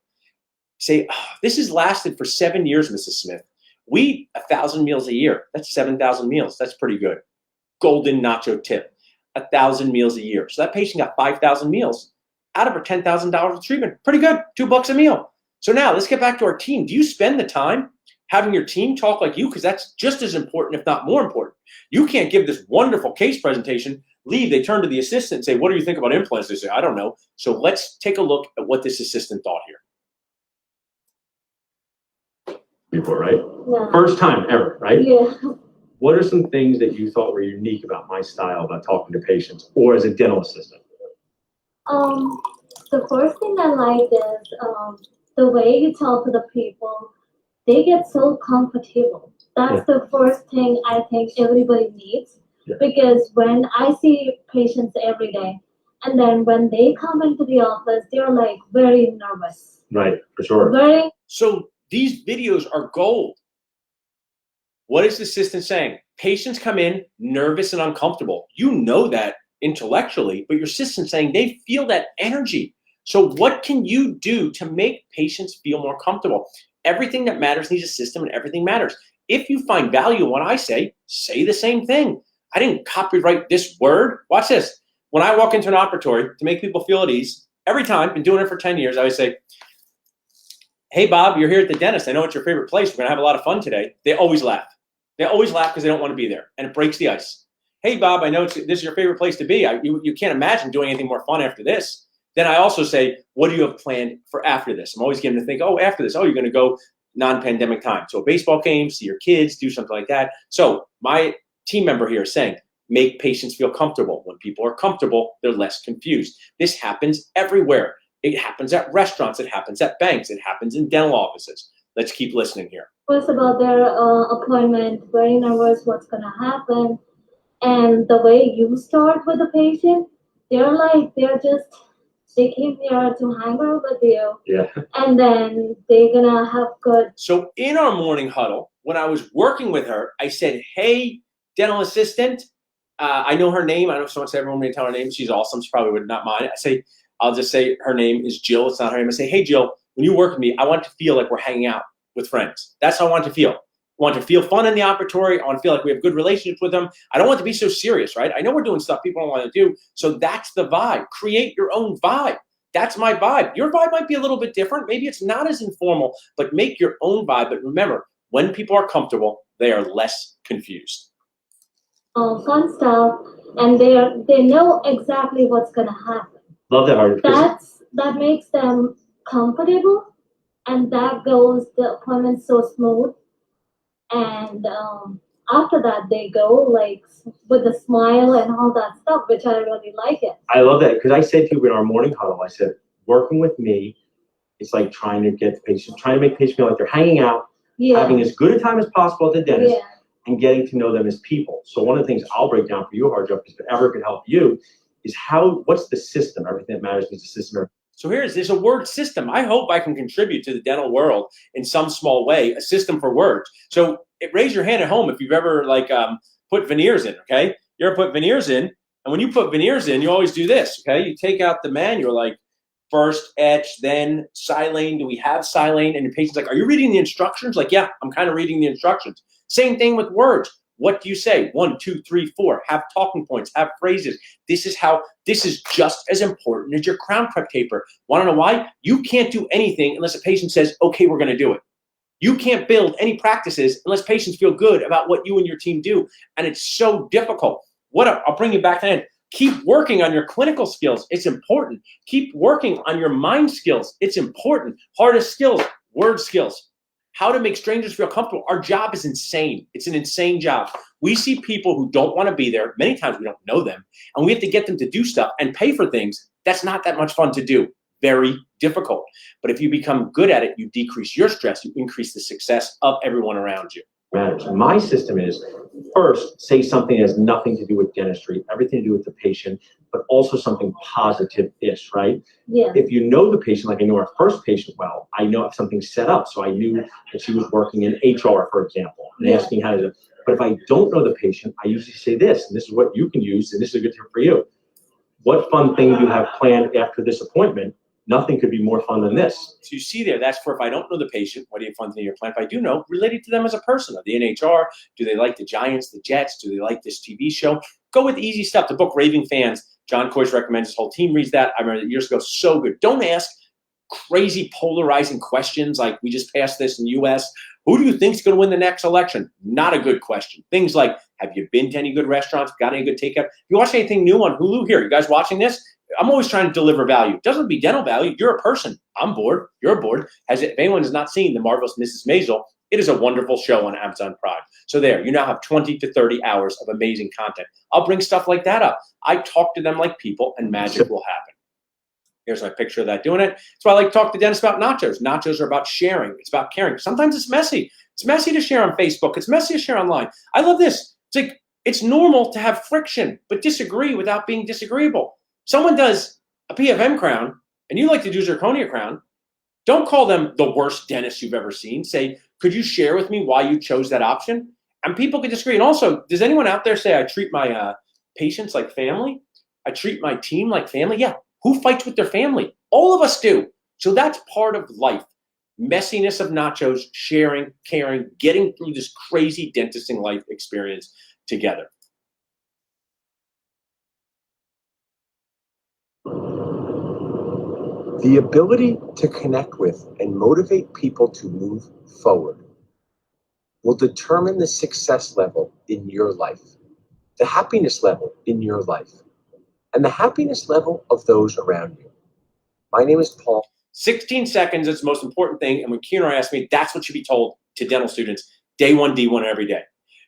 Say, oh, this has lasted for 7 years, Mrs. Smith. We eat 1,000 meals a year. That's 7,000 meals. That's pretty good. Golden nacho tip, 1,000 meals a year. So that patient got 5,000 meals out of her $10,000 of treatment. Pretty good, $2 a meal. So now let's get back to our team. Do you spend the time having your team talk like you? Because that's just as important, if not more important. You can't give this wonderful case presentation, leave, they turn to the assistant and say, what do you think about implants? They say, I don't know. So let's take a look at what this assistant thought here. Before, right? Yeah. First time ever, right? Yeah. What are some things that you thought were unique about my style about talking to patients or as a dental assistant? The first thing I like is the way you talk to the people. They get so comfortable. That's the first thing I think everybody needs. Yeah. Because when I see patients every day, and then when they come into the office, they're like very nervous. Right, for sure. Very. So these videos are gold. What is the assistant saying? Patients come in nervous and uncomfortable. You know that intellectually, but your assistant's saying they feel that energy. So what can you do to make patients feel more comfortable? Everything that matters needs a system, and everything matters. If you find value in what I say the same thing. I didn't copyright this word. Watch this. When I walk into an operatory to make people feel at ease, every time, been doing it for 10 years, I always say, hey, Bob, you're here at the dentist. I know it's your favorite place. We're going to have a lot of fun today. They always laugh. They always laugh because they don't want to be there, and it breaks the ice. Hey, Bob, I know this is your favorite place to be. You can't imagine doing anything more fun after this. Then I also say, what do you have planned for after this? I'm always getting to think, oh, after this, you're going to go non-pandemic time. So a baseball game, see your kids, do something like that. So my team member here is saying, make patients feel comfortable. When people are comfortable, they're less confused. This happens everywhere. It happens at restaurants. It happens at banks. It happens in dental offices. Let's keep listening here. First about their appointment, very nervous, what's going to happen. And the way you start with the patient, they came here to hang out with you. Yeah. And then they're going to have good. So in our morning huddle, when I was working with her, I said, hey, dental assistant, I know her name. I know someone said everyone may tell her name. She's awesome. She probably would not mind. I'll just say her name is Jill. It's not her name. I say, hey, Jill, when you work with me, I want to feel like we're hanging out with friends. That's how I want to feel. I want to feel fun in the operatory. I want to feel like we have good relationships with them. I don't want to be so serious, right? I know we're doing stuff people don't want to do. So that's the vibe. Create your own vibe. That's my vibe. Your vibe might be a little bit different. Maybe it's not as informal, but make your own vibe. But remember, when people are comfortable, they are less confused. Fun stuff, and they know exactly what's gonna happen. Love that, Harvey. That makes them comfortable, and that goes the appointment so smooth. And after that, they go like with a smile and all that stuff, which I really like it. I love that because I said to you in our morning huddle, I said, working with me, it's like trying to get the patient, trying to make patients feel like they're hanging out, having as good a time as possible at the dentist, and getting to know them as people. So one of the things I'll break down for you, Harjo, if it ever could help you, is what's the system? Everything that matters is the system. So there's a word system. I hope I can contribute to the dental world in some small way, a system for words. So raise your hand at home if you've ever put veneers in, okay? You ever put veneers in, and when you put veneers in, you always do this, okay? You take out the manual, like first etch, then silane. Do we have silane? And your patient's like, are you reading the instructions? Like, yeah, I'm kind of reading the instructions. Same thing with words. What do you say? 1, 2, 3, 4. Have talking points, have phrases. This is just as important as your crown prep taper. Want to know why? You can't do anything unless a patient says, okay, we're going to do it. You can't build any practices unless patients feel good about what you and your team do. And it's so difficult. I'll bring you back then. Keep working on your clinical skills. It's important. Keep working on your mind skills. It's important. Hardest skills, word skills. How to make strangers feel comfortable. Our job is insane. It's an insane job. We see people who don't want to be there. Many times we don't know them. And we have to get them to do stuff and pay for things. That's not that much fun to do. Very difficult. But if you become good at it, you decrease your stress. You increase the success of everyone around you. Matters. My system is first say something that has nothing to do with dentistry, everything to do with the patient, but also something positive-ish, right? Yeah. If you know the patient, like I know our first patient well, I know if something's set up. So I knew that she was working in HR, for example, and asking how to do it. But if I don't know the patient, I usually say this, and this is what you can use, and this is a good tip for you. What fun thing do you have planned after this appointment? Nothing could be more fun than this. So you see there, that's for if I don't know the patient, what do you fun thing you're planning? If I do know, related to them as a person. Are they in HR? Do they like the Giants, the Jets? Do they like this TV show? Go with easy stuff. The book Raving Fans, John Koish recommends, his whole team reads that. I remember years ago, so good. Don't ask crazy polarizing questions like we just passed this in the US. Who do you think is going to win the next election? Not a good question. Things like, have you been to any good restaurants? Got any good takeout? You watch anything new on Hulu here? You guys watching this? I'm always trying to deliver value. It doesn't be dental value. You're a person. I'm bored. You're bored. If anyone has not seen The Marvelous Mrs. Maisel, it is a wonderful show on Amazon Prime. So there, you now have 20 to 30 hours of amazing content. I'll bring stuff like that up. I talk to them like people, and magic will happen. Here's my picture of that doing it. That's why I like to talk to dentists about nachos. Nachos are about sharing. It's about caring. Sometimes it's messy. It's messy to share on Facebook. It's messy to share online. I love this. It's like, it's normal to have friction, but disagree without being disagreeable. Someone does a PFM crown, and you like to do zirconia crown. Don't call them the worst dentist you've ever seen. Say, could you share with me why you chose that option? And people can disagree. And also, does anyone out there say, I treat my patients like family? I treat my team like family? Yeah. Who fights with their family? All of us do. So that's part of life. Messiness of nachos, sharing, caring, getting through this crazy dentisting life experience together. The ability to connect with and motivate people to move forward will determine the success level in your life, the happiness level in your life, and the happiness level of those around you. My name is Paul. 16 seconds is the most important thing. And when Kieran asked me, that's what should be told to dental students day one, D1 every day.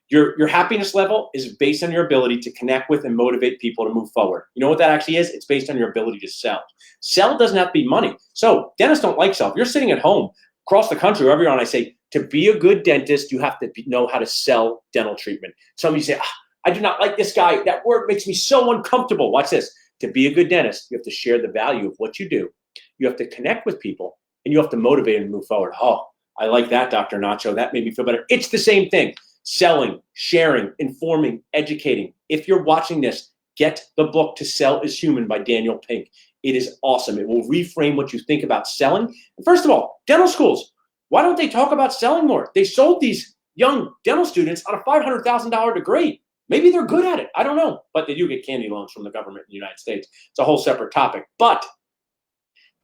Your happiness level is based on your ability to connect with and motivate people to move forward. You know what that actually is? It's based on your ability to sell. Sell doesn't have to be money. So dentists don't like sell. If you're sitting at home, across the country, wherever you're on, I say, to be a good dentist, you have to know how to sell dental treatment. Some of you say, I do not like this guy. That word makes me so uncomfortable. Watch this. To be a good dentist, you have to share the value of what you do. You have to connect with people, and you have to motivate them to move forward. Oh, I like that, Dr. Nacho. That made me feel better. It's the same thing. Selling, sharing, informing, educating. If you're watching this, get the book To Sell is Human by Daniel Pink. It is awesome. It will reframe what you think about selling. And first of all, dental schools, why don't they talk about selling more? They sold these young dental students on a $500,000 degree. Maybe they're good at it. I don't know. But they do get candy loans from the government in the United States. It's a whole separate topic. But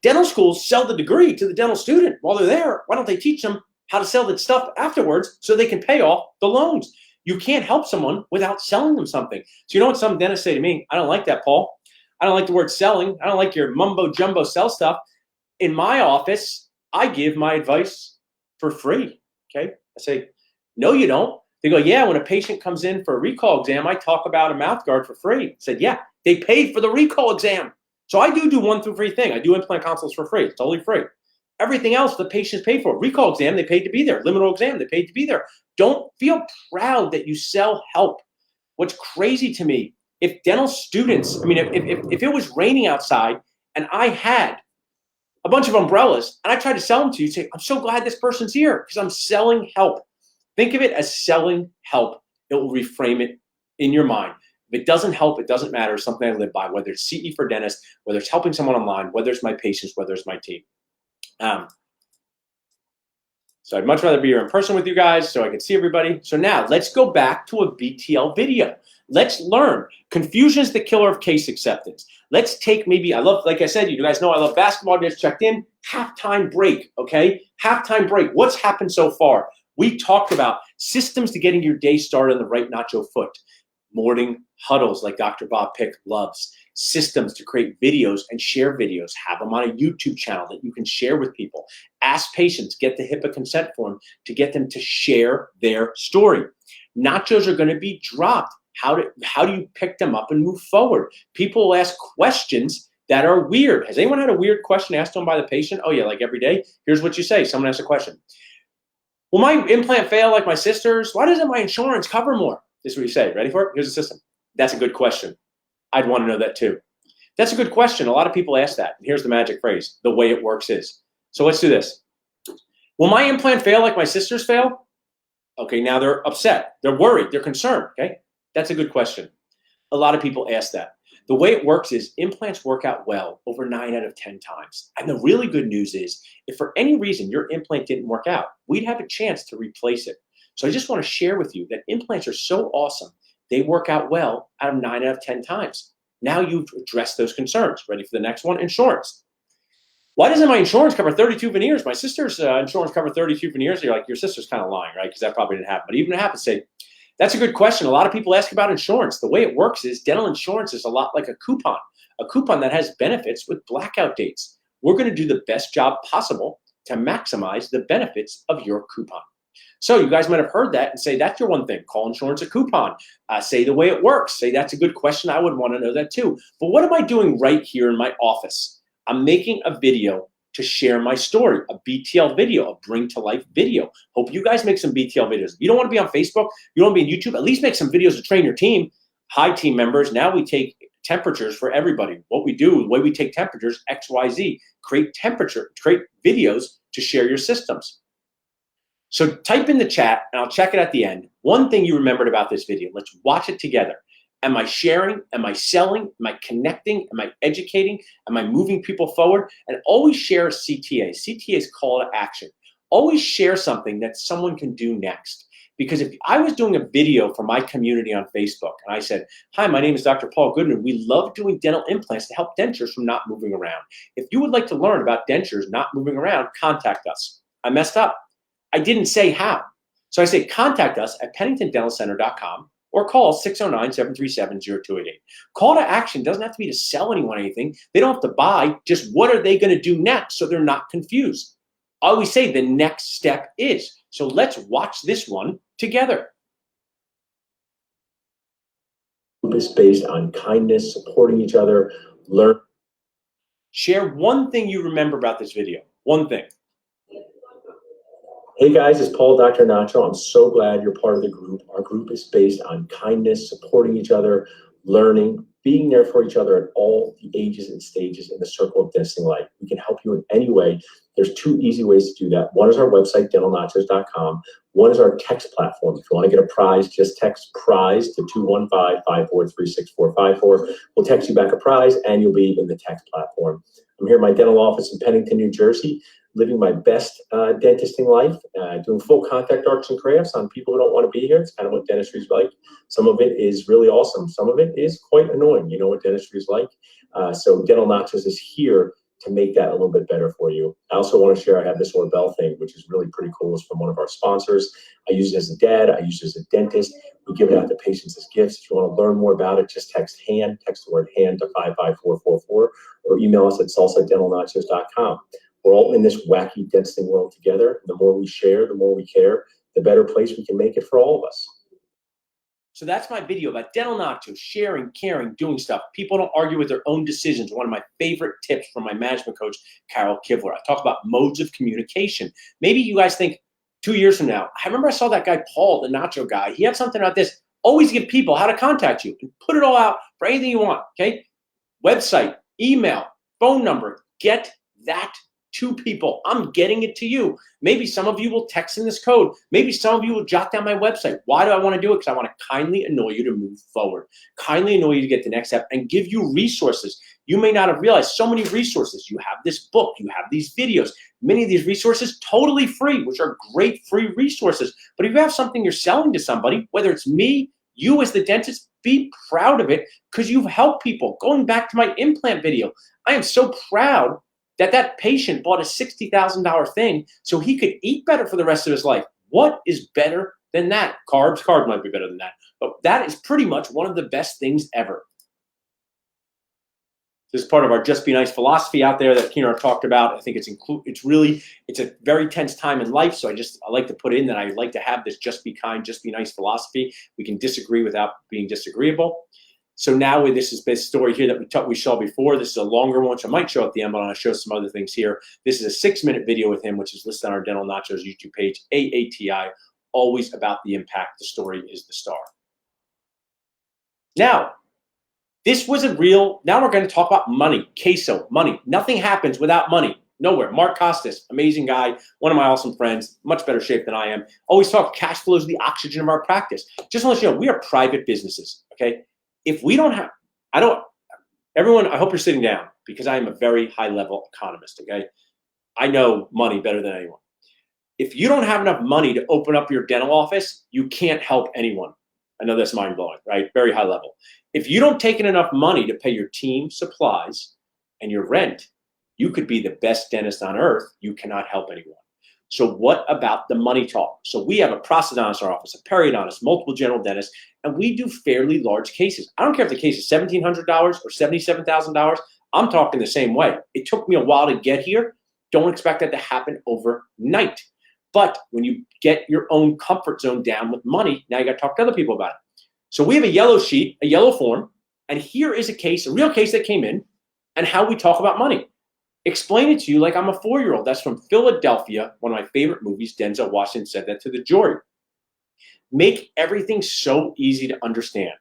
Dental schools sell the degree to the dental student while they're there. Why don't they teach them how to sell that stuff afterwards so they can pay off the loans? You can't help someone without selling them something. So you know what some dentists say to me? I don't like that, Paul. I don't like the word selling. I don't like your mumbo jumbo sell stuff. In my office, I give my advice for free. Okay. I say, no, you don't. They go, yeah, when a patient comes in for a recall exam, I talk about a mouth guard for free. I said, yeah, they paid for the recall exam. So I do 1 through 3 thing. I do implant consults for free. It's totally free. Everything else the patients pay for. Recall exam, they paid to be there. Liminal exam, they paid to be there. Don't feel proud that you sell help. What's crazy to me, if dental students, I mean, if it was raining outside and I had a bunch of umbrellas and I tried to sell them to you, say, I'm so glad this person's here because I'm selling help. Think of it as selling help. It will reframe it in your mind. If it doesn't help, it doesn't matter. It's something I live by, whether it's CE for dentists, whether it's helping someone online, whether it's my patients, whether it's my team. So I'd much rather be here in person with you guys so I can see everybody. So now let's go back to a BTL video. Let's learn. Confusion is the killer of case acceptance. Let's take maybe, I love, like I said, you guys know I love basketball. Just checked in. Halftime break, okay? Halftime break. What's happened so far? We talked about systems to getting your day started on the right nacho foot. Morning huddles like Dr. Bob Pick loves. Systems to create videos and share videos. Have them on a YouTube channel that you can share with people. Ask patients, get the HIPAA consent form to get them to share their story. Nachos are going to be dropped. How do you pick them up and move forward? People will ask questions that are weird. Has anyone had a weird question asked to them by the patient? Oh yeah, like every day. Here's what you say. Someone asks a question. Will my implant fail like my sister's? Why doesn't my insurance cover more? This is what you say. Ready for it? Here's the system. That's a good question. I'd want to know that too. That's a good question. A lot of people ask that. And here's the magic phrase. The way it works is. So let's do this. Will my implant fail like my sister's fail? Okay, now they're upset. They're worried. They're concerned. Okay, that's a good question. A lot of people ask that. The way it works is implants work out well over 9 out of 10 times. And the really good news is if for any reason your implant didn't work out, we'd have a chance to replace it. So I just want to share with you that implants are so awesome. They work out well out of 9 out of 10 times. Now you've addressed those concerns. Ready for the next one? Insurance. Why doesn't my insurance cover 32 veneers? My sister's insurance covered 32 veneers. You're like, your sister's kind of lying, right? Because that probably didn't happen. But even if it happened, say, that's a good question. A lot of people ask about insurance. The way it works is dental insurance is a lot like a coupon that has benefits with blackout dates. We're going to do the best job possible to maximize the benefits of your coupon. So you guys might have heard that and say, that's your one thing. Call insurance a coupon. Say the way it works. Say, that's a good question. I would want to know that too. But what am I doing right here in my office? I'm making a video to share my story, a BTL video, a bring to life video. Hope you guys make some BTL videos. If you don't want to be on Facebook, you don't want to be on YouTube, at least make some videos to train your team. Hi, team members. Now we take temperatures for everybody. What we do, the way we take temperatures, XYZ, create videos to share your systems. So type in the chat and I'll check it at the end. One thing you remembered about this video, let's watch it together. Am I sharing? Am I selling? Am I connecting? Am I educating? Am I moving people forward? And always share a CTA. CTA is call to action. Always share something that someone can do next. Because if I was doing a video for my community on Facebook and I said, hi, my name is Dr. Paul Goodman. We love doing dental implants to help dentures from not moving around. If you would like to learn about dentures not moving around, contact us. I messed up. I didn't say how. So I say contact us at penningtondentalcenter.com or call 609-737-0288. Call to action doesn't have to be to sell anyone anything. They don't have to buy. Just what are they going to do next so they're not confused? I always say the next step is. So let's watch this one together. It's based on kindness, supporting each other, learn. Share one thing you remember about this video. One thing. Hey guys, it's Paul, Dr. Nacho. I'm so glad you're part of the group. Our group is based on kindness, supporting each other, learning, being there for each other at all the ages and stages in the circle of dentistry life. We can help you in any way. There's 2 easy ways to do that. One is our website, dentalnachos.com. One is our text platform. If you want to get a prize, just text prize to 215-543-6454. We'll text you back a prize and you'll be in the text platform. I'm here in my dental office in Pennington, New Jersey, living my best dentisting life, doing full contact arts and crafts on people who don't want to be here. It's kind of what dentistry is like. Some of it is really awesome. Some of it is quite annoying. You know what dentistry is like. So Dental Nachos is here to make that a little bit better for you. I also want to share, I have this Orbell thing, which is really pretty cool. It's from one of our sponsors. I use it as a dad. I use it as a dentist. We give it out to patients as gifts. If you want to learn more about it, just text the word hand to 55444, or email us at salsadentalnachos.com. We're all in this wacky dentistry world together. The more we share, the more we care, the better place we can make it for all of us. So that's my video about dental nachos, sharing, caring, doing stuff. People don't argue with their own decisions. One of my favorite tips from my management coach, Carol Kivler. I talk about modes of communication. Maybe you guys think 2 years from now, I remember I saw that guy, Paul, the nacho guy. He had something about this. Always give people how to contact you and put it all out for anything you want, okay? Website, email, phone number, get that to people. I'm getting it to you. Maybe some of you will text in this code. Maybe some of you will jot down my website. Why do I want to do it? Because I want to kindly annoy you to move forward, kindly annoy you to get the next step, and give you resources. You may not have realized so many resources. You have this book, you have these videos, many of these resources totally free, which are great free resources. But if you have something you're selling to somebody, whether it's me, you as the dentist, be proud of it because you've helped people. Going back to my implant video, I am so proud that patient bought a $60,000 thing so he could eat better for the rest of his life. What is better than that? Carbs might be better than that, but that is pretty much one of the best things ever. This is part of our Just Be Nice philosophy out there that Keener talked about. I think it's a very tense time in life, so I like to put in that I like to have this just be kind, just be nice philosophy. We can disagree without being disagreeable. So now this is this story here that we saw before. This is a longer one, so I might show at the end, but I'll show some other things here. This is a 6-minute video with him, which is listed on our Dental Nachos YouTube page, AATI, always about the impact. The story is the star. Now, this was now we're going to talk about money, queso, money. Nothing happens without money, nowhere. Mark Costas, amazing guy, one of my awesome friends, much better shape than I am. Always talk cash flow is the oxygen of our practice. Just to let you know, we are private businesses, okay? If we don't have, everyone, I hope you're sitting down because I am a very high level economist, okay? I know money better than anyone. If you don't have enough money to open up your dental office, you can't help anyone. I know that's mind blowing, right? Very high level. If you don't take in enough money to pay your team, supplies, and your rent, you could be the best dentist on earth. You cannot help anyone. So what about the money talk? So we have a prosthodontist in our office, a periodontist, multiple general dentists, and we do fairly large cases. I don't care if the case is $1,700 or $77,000. I'm talking the same way. It took me a while to get here. Don't expect that to happen overnight. But when you get your own comfort zone down with money, now you got to talk to other people about it. So we have a yellow sheet, a yellow form, and here is a case, a real case that came in, and how we talk about money. Explain it to you like I'm a 4-year-old. That's from Philadelphia, one of my favorite movies. Denzel Washington said that to the jury. Make everything so easy to understand.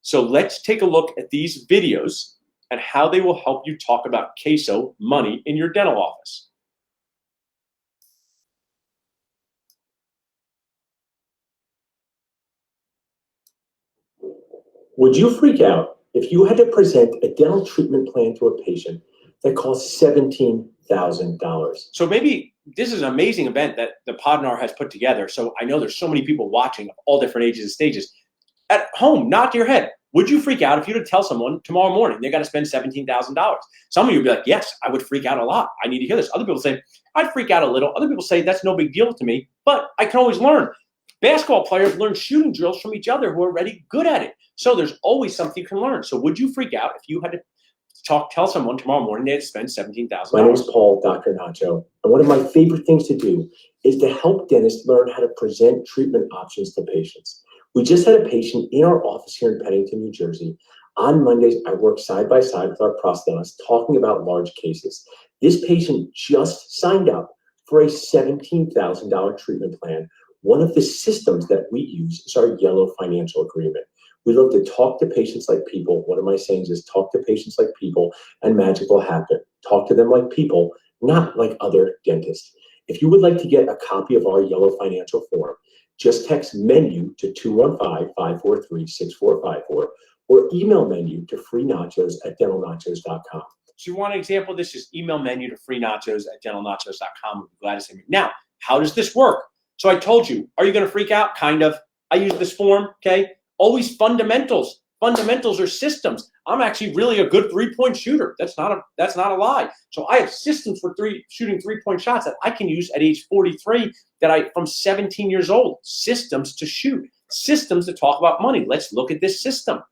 So let's take a look at these videos and how they will help you talk about queso, money, in your dental office. Would you freak out if you had to present a dental treatment plan to a patient that costs $17,000? So maybe this is an amazing event that the Podnar has put together. So I know there's so many people watching of all different ages and stages. At home, nod to your head. Would you freak out if you were to tell someone tomorrow morning they got to spend $17,000? Some of you would be like, yes, I would freak out a lot. I need to hear this. Other people say, I'd freak out a little. Other people say, that's no big deal to me, but I can always learn. Basketball players learn shooting drills from each other who are already good at it. So there's always something you can learn. So would you freak out if you had to tell someone tomorrow morning they had to spend $17,000? My name is Paul, Dr. Nacho, and one of my favorite things to do is to help dentists learn how to present treatment options to patients. We just had a patient in our office here in Pennington, New Jersey. On Mondays, I work side by side with our prosthodontist talking about large cases. This patient just signed up for a $17,000 treatment plan. One of the systems that we use is our yellow financial agreement. We love to talk to patients like people. One of my sayings is talk to patients like people and magic will happen. Talk to them like people, not like other dentists. If you would like to get a copy of our yellow financial form, just text MENU to 215-543-6454 or email MENU to freenachos@dentalnachos.com. So you want an example? This is email MENU to freenachos@dentalnachos.com. We'll be glad to send you. Now, how does this work? So I told you, are you going to freak out? Kind of. I use this form, okay? Always fundamentals. fundamentals or systems. I'm actually really a good 3-point shooter. That's not a lie. So I have systems for shooting 3-point shots that I can use at age 43 from 17 years old. Systems to shoot, systems to talk about money. Let's look at this system.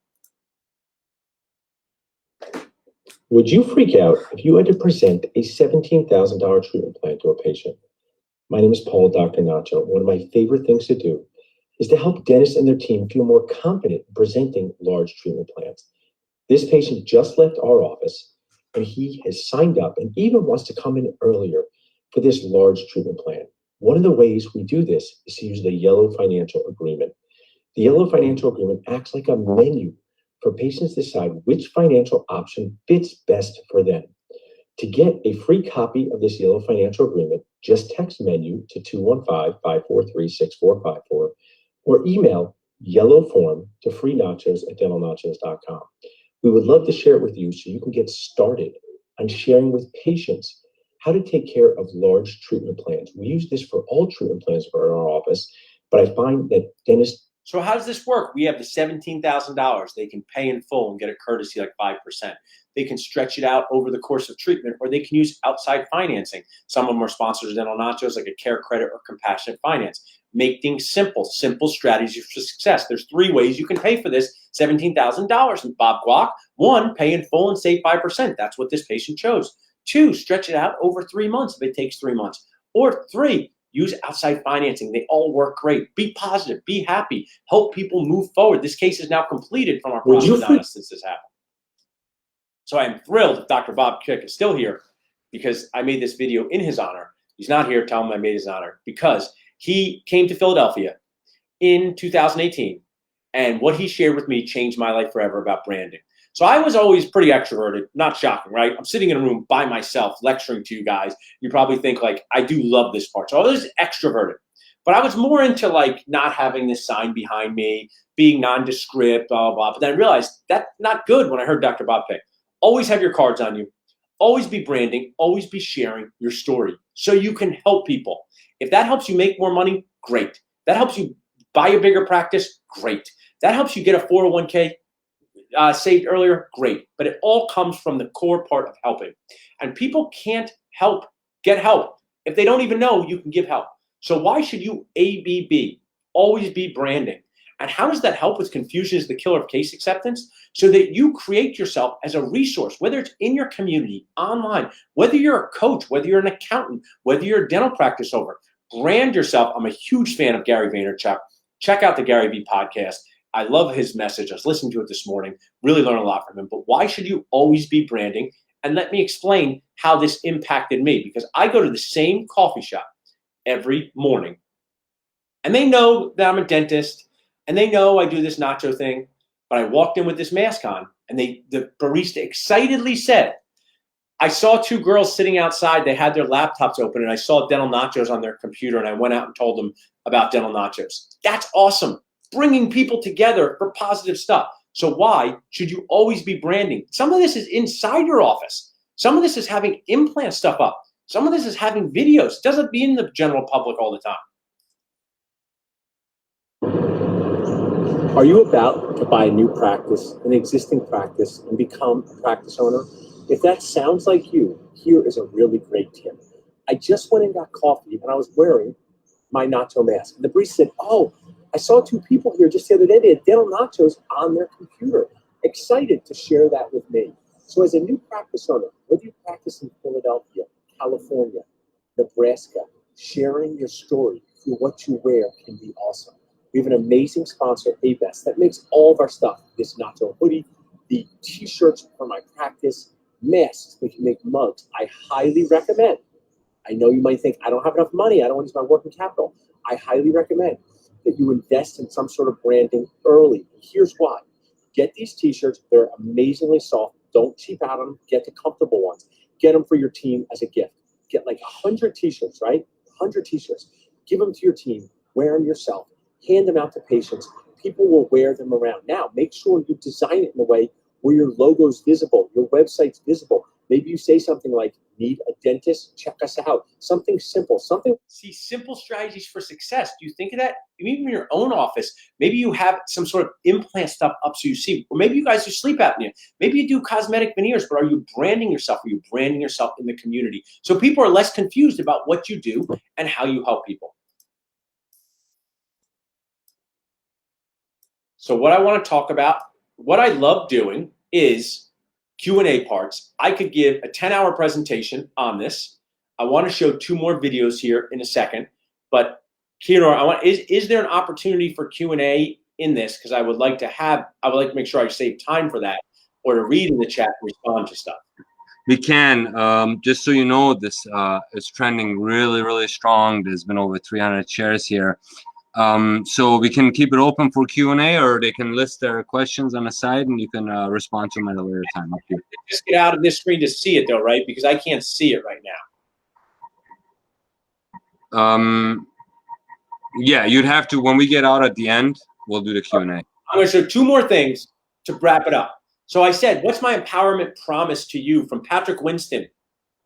Would you freak out if you had to present a $17,000 treatment plan to a patient? My name is Paul, Dr. Nacho. One of my favorite things to do is to help dentists and their team feel more confident presenting large treatment plans. This patient just left our office and he has signed up and even wants to come in earlier for this large treatment plan. One of the ways we do this is to use the Yellow Financial Agreement. The Yellow Financial Agreement acts like a menu for patients to decide which financial option fits best for them. To get a free copy of this Yellow Financial Agreement, just text MENU to 215-543-6454 or email yellow form to freenachos@dentalnachos.com. We would love to share it with you so you can get started on sharing with patients how to take care of large treatment plans. We use this for all treatment plans for our office, but I find that dentists. So how does this work? We have the $17,000. They can pay in full and get a courtesy like 5%. They can stretch it out over the course of treatment, or they can use outside financing. Some of them are sponsors of Dental Nachos, like a Care Credit or Compassionate Finance. Make things simple strategies for success. There's 3 ways you can pay for this $17,000. And Bob Guac, 1, pay in full and save 5%. That's what this patient chose. 2, stretch it out over 3 months if it takes 3 months. Or 3, use outside financing. They all work great. Be positive. Be happy. Help people move forward. This case is now completed from our process since this happened. So I am thrilled if Dr. Bob Kick is still here because I made this video in his honor. He's not here. Tell him I made his honor because he came to Philadelphia in 2018. And what he shared with me changed my life forever about branding. So I was always pretty extroverted, not shocking, right? I'm sitting in a room by myself lecturing to you guys. You probably think like, I do love this part. So I was extroverted, but I was more into like not having this sign behind me, being nondescript, blah, blah, blah. But then I realized that's not good when I heard Dr. Bob Pick. Always have your cards on you. Always be branding. Always be sharing your story so you can help people. If that helps you make more money, great. That helps you buy a bigger practice, great. That helps you get a 401k saved earlier, great. But it all comes from the core part of helping. And people can't get help. If they don't even know, you can give help. So why should you ABB? Always be branding. And how does that help with confusion is the killer of case acceptance? So that you create yourself as a resource, whether it's in your community, online, whether you're a coach, whether you're an accountant, whether you're a dental practice owner, brand yourself. I'm a huge fan of Gary Vaynerchuk. Check out the Gary V podcast. I love his message. I was listening to it this morning, really learned a lot from him. But why should you always be branding? And let me explain how this impacted me, because I go to the same coffee shop every morning. And they know that I'm a dentist, and they know I do this nacho thing. But I walked in with this mask on, and the barista excitedly said, I saw 2 girls sitting outside. They had their laptops open, and I saw Dental Nachos on their computer, and I went out and told them about Dental Nachos. That's awesome. Bringing people together for positive stuff. So why should you always be branding? Some of this is inside your office. Some of this is having implant stuff up. Some of this is having videos. It doesn't be in the general public all the time. Are you about to buy a new practice, an existing practice, and become a practice owner? If that sounds like you, here is a really great tip. I just went and got coffee, and I was wearing my nacho mask. And the barista said, oh, I saw 2 people here just the other day. They had Dental Nachos on their computer. Excited to share that with me. So as a new practice owner, whether you practice in Philadelphia, California, Nebraska, sharing your story through what you wear can be awesome. We have an amazing sponsor, A-Best, that makes all of our stuff. This nacho hoodie, the t-shirts for my practice, masks, they can make mugs. I highly recommend. I know you might think, I don't have enough money. I don't want to use my working capital. I highly recommend that you invest in some sort of branding early. Here's why. Get these t-shirts. They're amazingly soft. Don't cheap out on them. Get the comfortable ones. Get them for your team as a gift. Get like 100 t-shirts, right? 100 t-shirts. Give them to your team. Wear them yourself. Hand them out to patients. People will wear them around. Now, make sure you design it in a way where your logo's visible, your website's visible. Maybe you say something like, need a dentist? Check us out. Something simple, something. See, simple strategies for success. Do you think of that? Even in your own office, maybe you have some sort of implant stuff up so you see, or maybe you guys do sleep apnea. Maybe you do cosmetic veneers, but are you branding yourself? Are you branding yourself in the community? So people are less confused about what you do and how you help people. So what I want to talk about, what I love doing is Q&A parts. I could give a 10-hour presentation on this. I want to show 2 more videos here in a second, but Keonor, is there an opportunity for Q&A in this? Because I would like to make sure I save time for that, or to read in the chat and respond to stuff. We can. Just so you know, this is trending really, really strong. There's been over 300 shares here. So we can keep it open for Q&A, or they can list their questions on the side and you can respond to them at a later time. Up to you. Just get out of this screen to see it though, right? Because I can't see it right now. Yeah, you'd have to, when we get out at the end, we'll do the Q&A. I'm going to show 2 more things to wrap it up. So I said, what's my empowerment promise to you from Patrick Winston?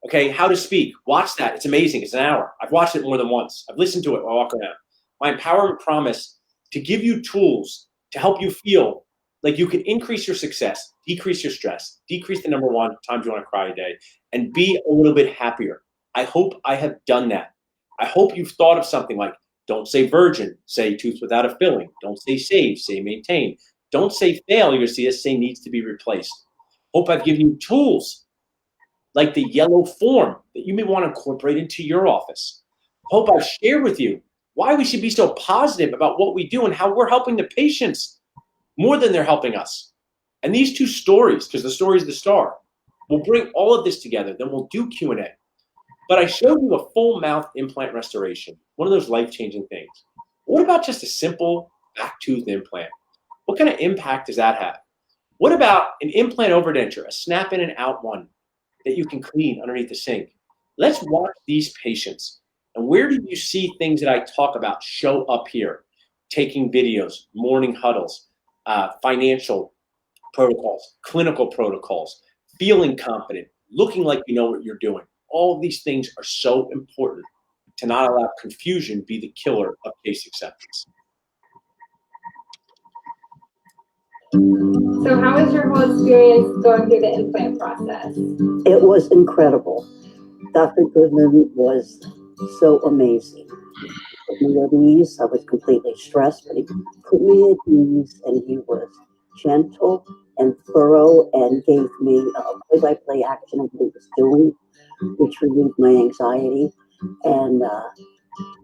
Okay, how to speak. Watch that. It's amazing. It's an hour. I've watched it more than once. I've listened to it while walking around. My empowerment promise to give you tools to help you feel like you can increase your success, decrease your stress, decrease the number 1 times you want to cry a day, and be a little bit happier. I hope I have done that. I hope you've thought of something like, don't say virgin, say tooth without a filling. Don't say save, say maintain. Don't say failure, say needs to be replaced. Hope I've given you tools like the yellow form that you may want to incorporate into your office. Hope I've shared with you why we should be so positive about what we do and how we're helping the patients more than they're helping us. And these 2 stories, because the story is the star, we'll bring all of this together, then we'll do Q&A. But I showed you a full mouth implant restoration, one of those life-changing things. What about just a simple back tooth implant? What kind of impact does that have? What about an implant overdenture, a snap in and out one that you can clean underneath the sink? Let's watch these patients. And where do you see things that I talk about show up here? Taking videos, morning huddles, financial protocols, clinical protocols, feeling confident, looking like you know what you're doing. All of these things are so important to not allow confusion be the killer of case acceptance. So how was your whole experience going through the implant process? It was incredible. Dr. Goodman was so amazing. Put me at ease. I was completely stressed, but he put me at ease, and he was gentle and thorough and gave me a play-by-play action of what he was doing, which relieved my anxiety. And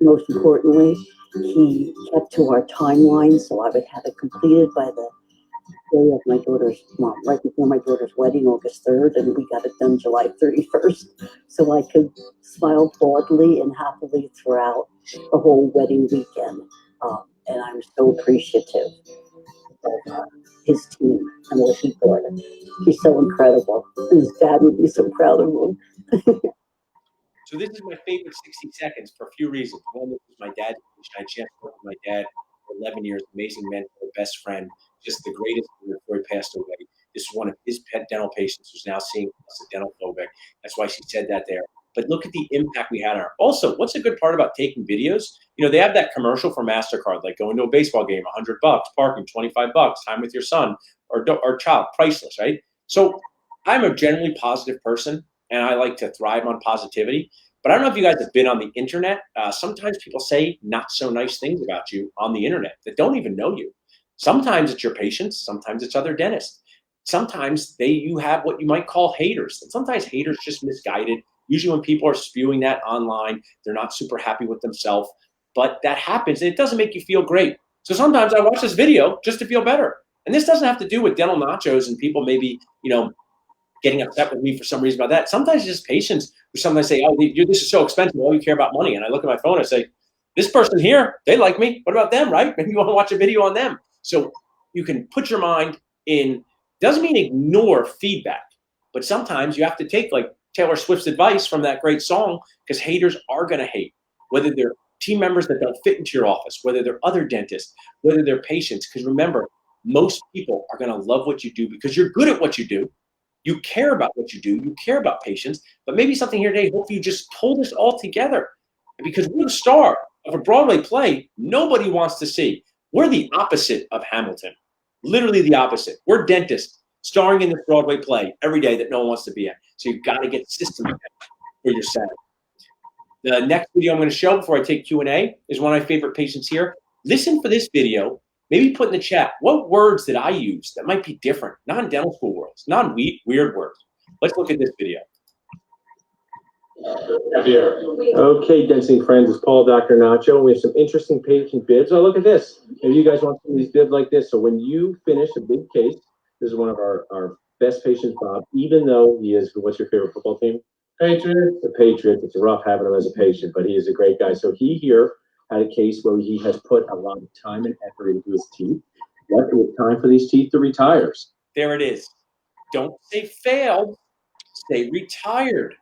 most importantly, he kept to our timeline, so I would have it completed by the day of my daughter's, right before my daughter's wedding, August 3rd, and we got it done July 31st. So I could smile broadly and happily throughout the whole wedding weekend. And I'm so appreciative of his team and what he brought. He's so incredible. His dad would be so proud of him. So this is my favorite 60 seconds for a few reasons. One, this was my dad's patient. I had a chance to work with my dad for 11 years, amazing mentor, best friend, just the greatest before he passed away. This is one of his pet dental patients who's now seeing us a dental phobic. That's why she said that there. But look at the impact we had on her. Also, what's a good part about taking videos? You know, they have that commercial for MasterCard, like going to a baseball game, $100, parking, $25, time with your son or child, priceless, right? So I'm a generally positive person, and I like to thrive on positivity. But I don't know if you guys have been on the internet. Sometimes people say not so nice things about you on the internet that don't even know you. Sometimes it's your patients. Sometimes it's other dentists. Sometimes you have what you might call haters. And sometimes haters just misguided. Usually when people are spewing that online, they're not super happy with themselves. But that happens, and it doesn't make you feel great. So sometimes I watch this video just to feel better. And this doesn't have to do with dental nachos and people maybe, getting upset with me for some reason about that. Sometimes it's just patients who sometimes say, oh, this is so expensive. All you care about money. And I look at my phone and I say, this person here, they like me. What about them, right? Maybe you want to watch a video on them. So you can put your mind in, doesn't mean ignore feedback, but sometimes you have to take like Taylor Swift's advice from that great song, because haters are going to hate, whether they're team members that don't fit into your office, whether they're other dentists, whether they're patients. Because remember, most people are going to love what you do because you're good at what you do. You care about what you do. You care about patients. But maybe something here today, hopefully you just pull this all together. Because we're the star of a Broadway play nobody wants to see. We're the opposite of Hamilton. Literally the opposite. We're dentists starring in this Broadway play every day that no one wants to be in. So you've got to get systems for your center. The next video I'm going to show before I take Q&A is one of my favorite patients here. Listen for this video. Maybe put in the chat, what words did I use that might be different? Non-dental school words, non-weird words. Let's look at this video. Okay, dentistry friends, it's Paul, Dr. Nacho. We have some interesting patient bibs. Oh, look at this. Maybe you guys want some of these bibs like this. So when you finish a big case, this is one of our best patients, Bob, even though he is, what's your favorite football team? Patriots. The Patriots. It's rough having him as a patient, but he is a great guy. So he here had a case where he has put a lot of time and effort into his teeth. But it was time for these teeth to retire. There it is. Don't say failed, say retired.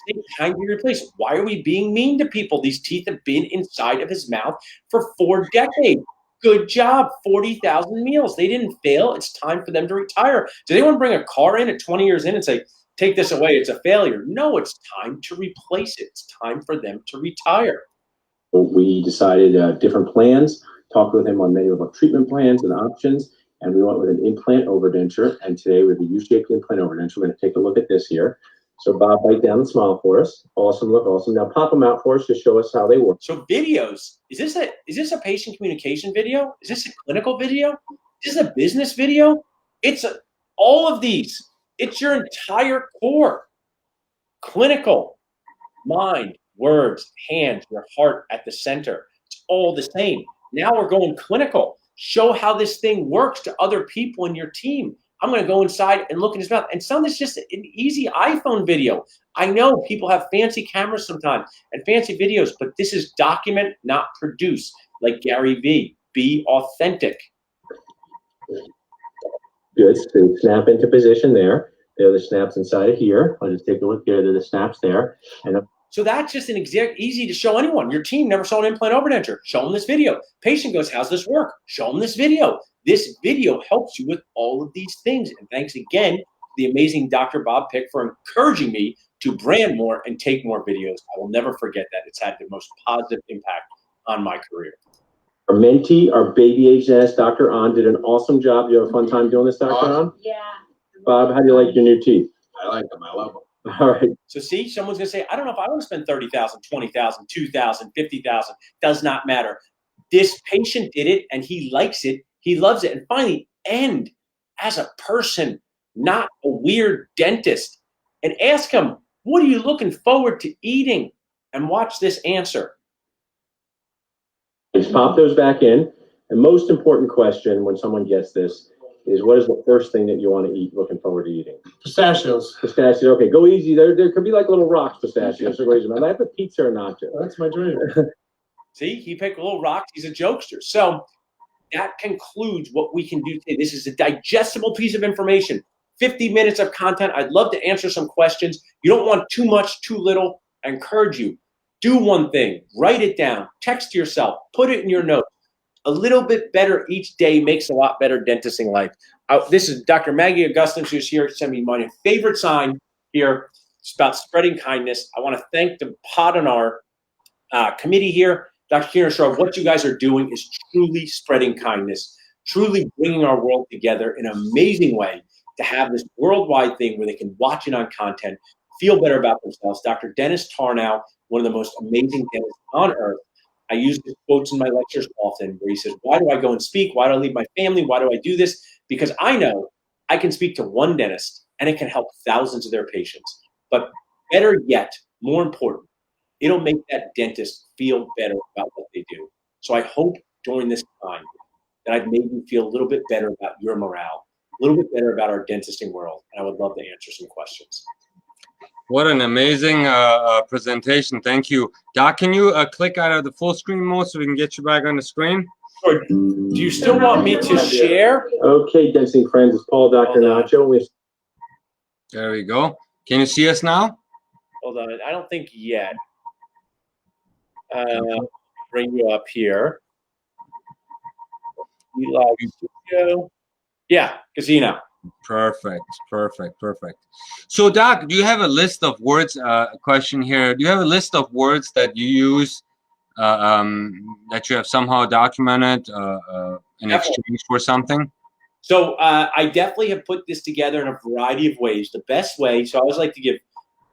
Say time to be replaced. Why are we being mean to people? These teeth have been inside of his mouth for 4 decades. Good job, 40,000 meals. They didn't fail. It's time for them to retire. Does anyone bring a car in at 20 years in and say, take this away, it's a failure? No, it's time to replace it. It's time for them to retire. We decided different plans, talked with him on many of our treatment plans and options, and we went with an implant overdenture. And today we have a U-shaped implant overdenture. We're going to take a look at this here. So Bob, bite down and smile for us. Awesome, look awesome. Now pop them out for us to show us how they work. So videos, is this a patient communication video? Is this a clinical video? Is this a business video? It's all of these. It's your entire core. Clinical, mind, words, hands, your heart at the center. It's all the same. Now we're going clinical. Show how this thing works to other people in your team. I'm going to go inside and look in his mouth. And some of this is just an easy iPhone video. I know people have fancy cameras sometimes and fancy videos, but this is document, not produce. Like Gary V. Be authentic. Good. So snap into position there. There are the snaps inside of here. I'll just take a look there. There are the snaps there. And so that's just an easy to show anyone. Your team never saw an implant overdenture. Show them this video. Patient goes, how's this work? Show them this video. This video helps you with all of these things. And thanks again to the amazing Dr. Bob Pick for encouraging me to brand more and take more videos. I will never forget that. It's had the most positive impact on my career. Our mentee, our baby age nurse, Dr. An, did an awesome job. You have a fun time doing this, Dr. An? Yeah. Bob, how do you like your new teeth? I like them. I love them. All right. So see, someone's going to say, I don't know if I want to spend 30,000, 20,000, 2,000, 50,000. Does not matter. This patient did it and he likes it. He loves it. And finally, end as a person, not a weird dentist. And ask him, what are you looking forward to eating? And watch this answer. Just pop those back in. And most important question when someone gets this is, what is the first thing that you want to eat, looking forward to eating? Pistachios. Pistachios. Okay, go easy. There could be like little rocks, pistachios. So go easy. I have a pizza or nacho. That's my dream. See, he picked little rocks. He's a jokester. So that concludes what we can do today. This is a digestible piece of information. 50 minutes of content. I'd love to answer some questions. You don't want too much, too little. I encourage you. Do one thing. Write it down. Text yourself. Put it in your notes. A little bit better each day makes a lot better dentisting life. This is Dr. Maggie Augustine. She's here to send me my favorite sign here. It's about spreading kindness. I want to thank the pod on our committee here. Dr. Kieran Shaw, what you guys are doing is truly spreading kindness, truly bringing our world together in an amazing way to have this worldwide thing where they can watch it on content, feel better about themselves. Dr. Dennis Tarnow, one of the most amazing dentists on earth. I use his quotes in my lectures often where he says, why do I go and speak? Why do I leave my family? Why do I do this? Because I know I can speak to one dentist and it can help thousands of their patients. But better yet, more important, it'll make that dentist feel better about what they do. So I hope during this time that I've made you feel a little bit better about your morale, a little bit better about our dentisting world. And I would love to answer some questions. What an amazing presentation. Thank you. Doc, can you click out of the full screen mode so we can get you back on the screen? Sure. Do you still want me to share? Okay, dentistry friends, it's Paul, Dr. Nacho. There we go. Can you see us now? Hold on. I don't think yet. Bring you up here. Studio. Yeah, casino. Perfect. So, Doc, do you have a list of words? Question here. Do you have a list of words that you use that you have somehow documented in exchange for something? So I definitely have put this together in a variety of ways. The best way, so I always like to give,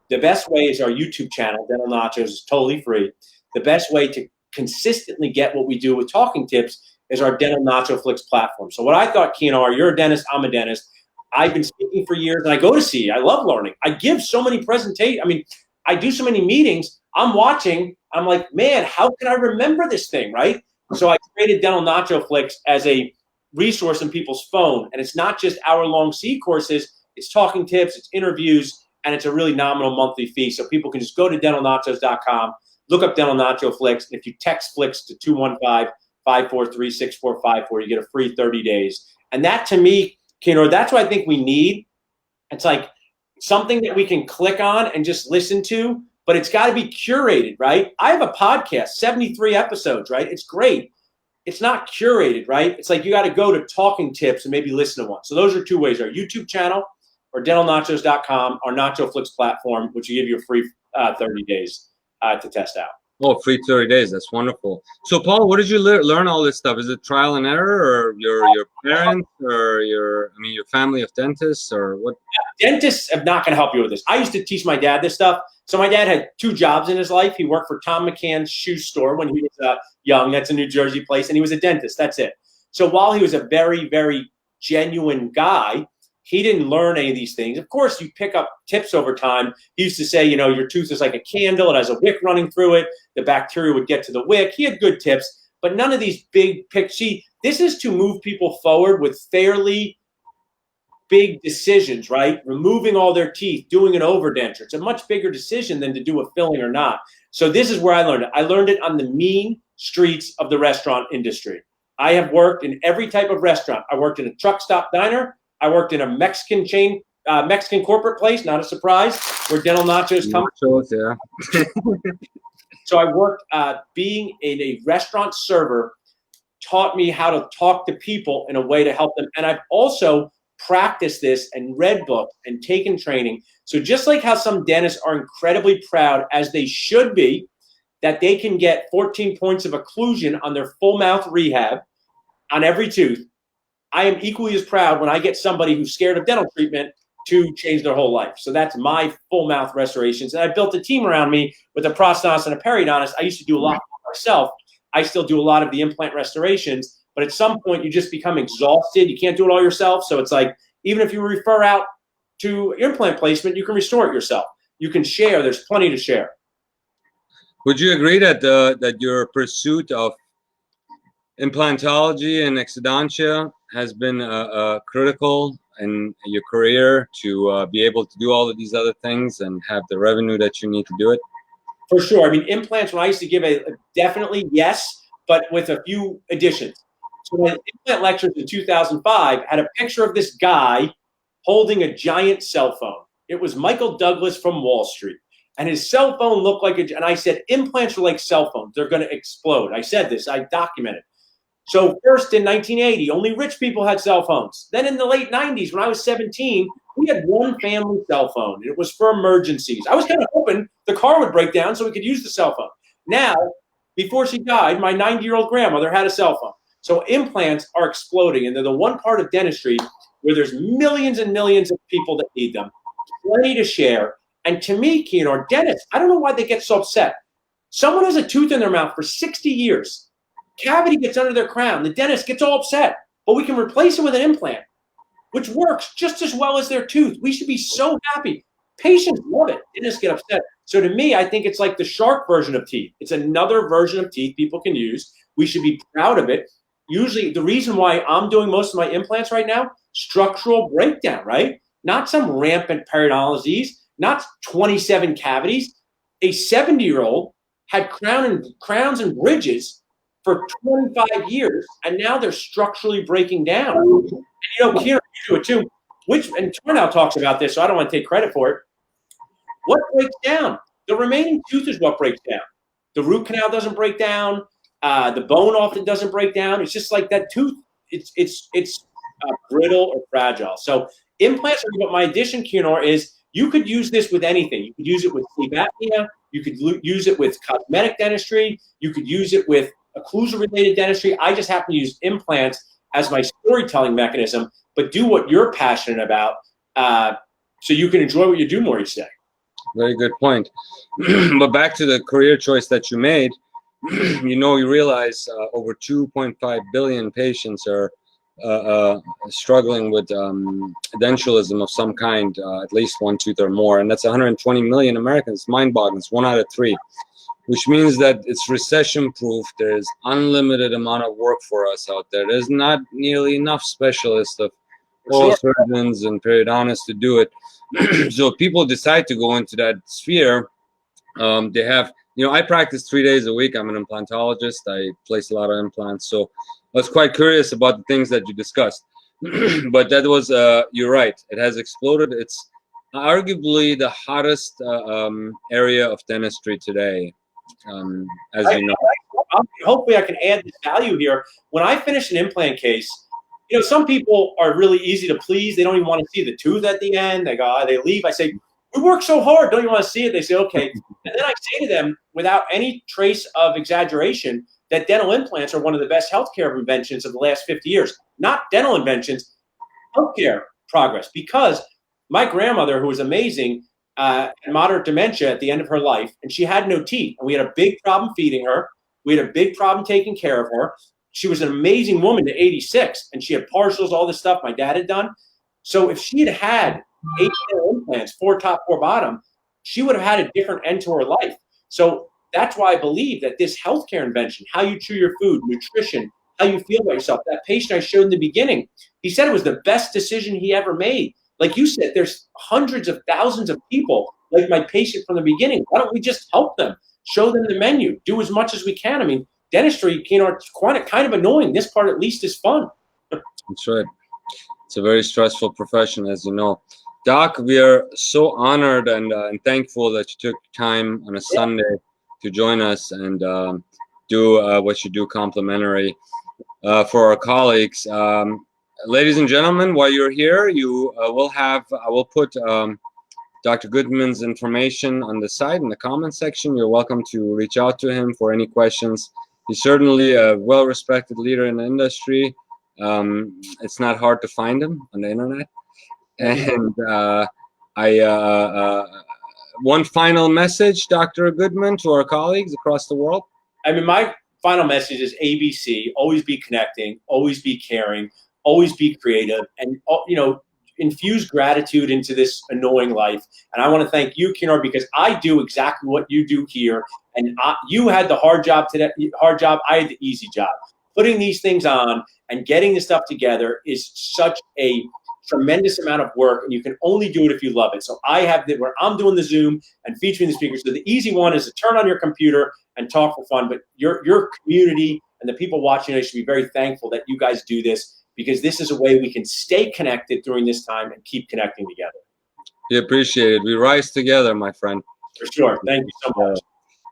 the best way is our YouTube channel, Dental Nachos, is totally free. The best way to consistently get what we do with talking tips is our Dental Nacho Flix platform. So what I thought, Keanar, you're a dentist, I'm a dentist. I've been speaking for years, and I go to see. I love learning. I give so many presentations. I mean, I do so many meetings. I'm watching. I'm like, man, how can I remember this thing, right? So I created Dental Nacho Flix as a resource in people's phone, and it's not just hour-long C courses. It's talking tips, it's interviews, and it's a really nominal monthly fee. So people can just go to dentalnachos.com, look up Dental Nacho Flix, and if you text Flix to 215-543-6454, you get a free 30 days. And that, to me, Keanar, that's what I think we need. It's like something that we can click on and just listen to, but it's got to be curated, right? I have a podcast, 73 episodes, right? It's great. It's not curated, right? It's like you got to go to Talking Tips and maybe listen to one. So those are two ways: our YouTube channel or dentalnachos.com, our Nacho Flix platform, which will give you a free 30 days to test out. Oh, free 30 days. That's wonderful. So, Paul, what did you learn all this stuff? Is it trial and error, or your parents, or your family of dentists, or what? Dentists are not going to help you with this. I used to teach my dad this stuff. So my dad had 2 jobs in his life. He worked for Tom McCann's shoe store when he was young. That's a New Jersey place. And he was a dentist. That's it. So while he was a very, very genuine guy, he didn't learn any of these things. Of course, you pick up tips over time. He used to say, your tooth is like a candle. It has a wick running through it. The bacteria would get to the wick. He had good tips, but none of these big picks. See, this is to move people forward with fairly big decisions, right? Removing all their teeth, doing an overdenture. It's a much bigger decision than to do a filling or not. So this is where I learned it. I learned it on the mean streets of the restaurant industry. I have worked in every type of restaurant. I worked in a truck stop diner. I worked in a Mexican chain, Mexican corporate place, not a surprise, where Dental Nachos come. Nachos, yeah. So I worked being a restaurant server, taught me how to talk to people in a way to help them. And I've also practiced this and read books and taken training. So just like how some dentists are incredibly proud, as they should be, that they can get 14 points of occlusion on their full mouth rehab on every tooth, I am equally as proud when I get somebody who's scared of dental treatment to change their whole life. So that's my full mouth restorations. And I built a team around me with a prosthodontist and a periodontist. I used to do a lot myself. I still do a lot of the implant restorations, but at some point you just become exhausted. You can't do it all yourself. So it's like, even if you refer out to implant placement, you can restore it yourself. You can share. There's plenty to share. Would you agree that that your pursuit of implantology and exodontia has been critical in your career to be able to do all of these other things and have the revenue that you need to do it? For sure. I mean, implants, when I used to give a definitely yes, but with a few additions. So my implant lectures in 2005 had a picture of this guy holding a giant cell phone. It was Michael Douglas from Wall Street. And his cell phone looked like and I said, implants are like cell phones. They're going to explode. I said this. I documented. So first in 1980, only rich people had cell phones. Then in the late 90s, when I was 17, we had one family cell phone. It was for emergencies. I was kind of hoping the car would break down so we could use the cell phone. Now, before she died, my 90-year-old grandmother had a cell phone. So implants are exploding, and they're the one part of dentistry where there's millions and millions of people that need them. Plenty to share. And to me, Keanar, dentists, I don't know why they get so upset. Someone has a tooth in their mouth for 60 years. Cavity gets under their crown. The dentist gets all upset. But we can replace it with an implant, which works just as well as their tooth. We should be so happy. Patients love it. Dentists get upset. So to me, I think it's like the shark version of teeth. It's another version of teeth people can use. We should be proud of it. Usually the reason why I'm doing most of my implants right now, structural breakdown, right? Not some rampant periodontal disease, not 27 cavities. A 70-year-old had crowns and bridges for 25 years, and now they're structurally breaking down. And Kieran, you do it too. And Tornow talks about this, so I don't want to take credit for it. What breaks down? The remaining tooth is what breaks down. The root canal doesn't break down. The bone often doesn't break down. It's just like that tooth. It's brittle or fragile. So Implants are, but my addition, Kunor, is you could use this with anything. You could use it with sleep apnea. You could use it with cosmetic dentistry. You could use it with occlusal-related dentistry. I just happen to use implants as my storytelling mechanism, but do what you're passionate about so you can enjoy what you do more each day. Very good point. But back to the career choice that you made, you realize over 2.5 billion patients are struggling with dentulism of some kind, at least one tooth or more, and that's 120 million Americans. It's mind-boggling. It's 1 out of 3, which means that it's recession-proof. There's unlimited amount of work for us out there. There's not nearly enough specialists of oral surgeons and periodontists to do it. So if people decide to go into that sphere, they have, I practice 3 days a week. I'm an implantologist. I place a lot of implants. So I was quite curious about the things that you discussed. But that was, you're right. It has exploded. It's arguably the hottest area of dentistry today, as you know. Hopefully I can add this value here. When I finish an implant case, some people are really easy to please. They don't even want to see the tooth at the end. They leave. I say, we work so hard. Don't you want to see it? They say, okay. And then I say to them, without any trace of exaggeration, that dental implants are one of the best healthcare inventions of the last 50 years. Not dental inventions, healthcare progress. Because my grandmother, who was amazing, had moderate dementia at the end of her life, and she had no teeth. And we had a big problem feeding her. We had a big problem taking care of her. She was an amazing woman at 86, and she had partials, all this stuff my dad had done. So if she had had 8 implants, 4 top, 4 bottom, she would have had a different end to her life. So that's why I believe that this healthcare invention, how you chew your food, nutrition, how you feel about yourself, that patient I showed in the beginning, he said it was the best decision he ever made. Like you said, there's hundreds of thousands of people like my patient from the beginning. Why don't we just help them, show them the menu, do as much as we can? I mean, dentistry, it's kind of annoying. This part at least is fun. That's right. It's a very stressful profession, as you know. Doc, we are so honored and thankful that you took time on a Sunday to join us and do what you do complimentary for our colleagues. Ladies and gentlemen, while you're here, you I will put Dr. Goodman's information on the side in the comment section. You're welcome to reach out to him for any questions. He's certainly a well-respected leader in the industry. It's not hard to find him on the internet. And one final message, Dr. Goodman, to our colleagues across the world. I mean, my final message is ABC: always be connecting, always be caring, always be creative, and infuse gratitude into this annoying life. And I want to thank you, Kunor, because I do exactly what you do here. And you had the hard job today. I had the easy job. Putting these things on and getting this stuff together is such a tremendous amount of work, and you can only do it if you love it. So I have where I'm doing the Zoom and featuring the speakers. So the easy one is to turn on your computer and talk for fun. But your community and the people watching it should be very thankful that you guys do this, because this is a way we can stay connected during this time and keep connecting together. We appreciate it. We rise together, my friend. For sure. Thank you so much.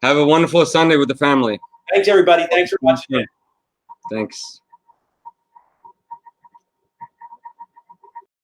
Have a wonderful Sunday with the family. Thanks, everybody. Thanks for watching. Thanks.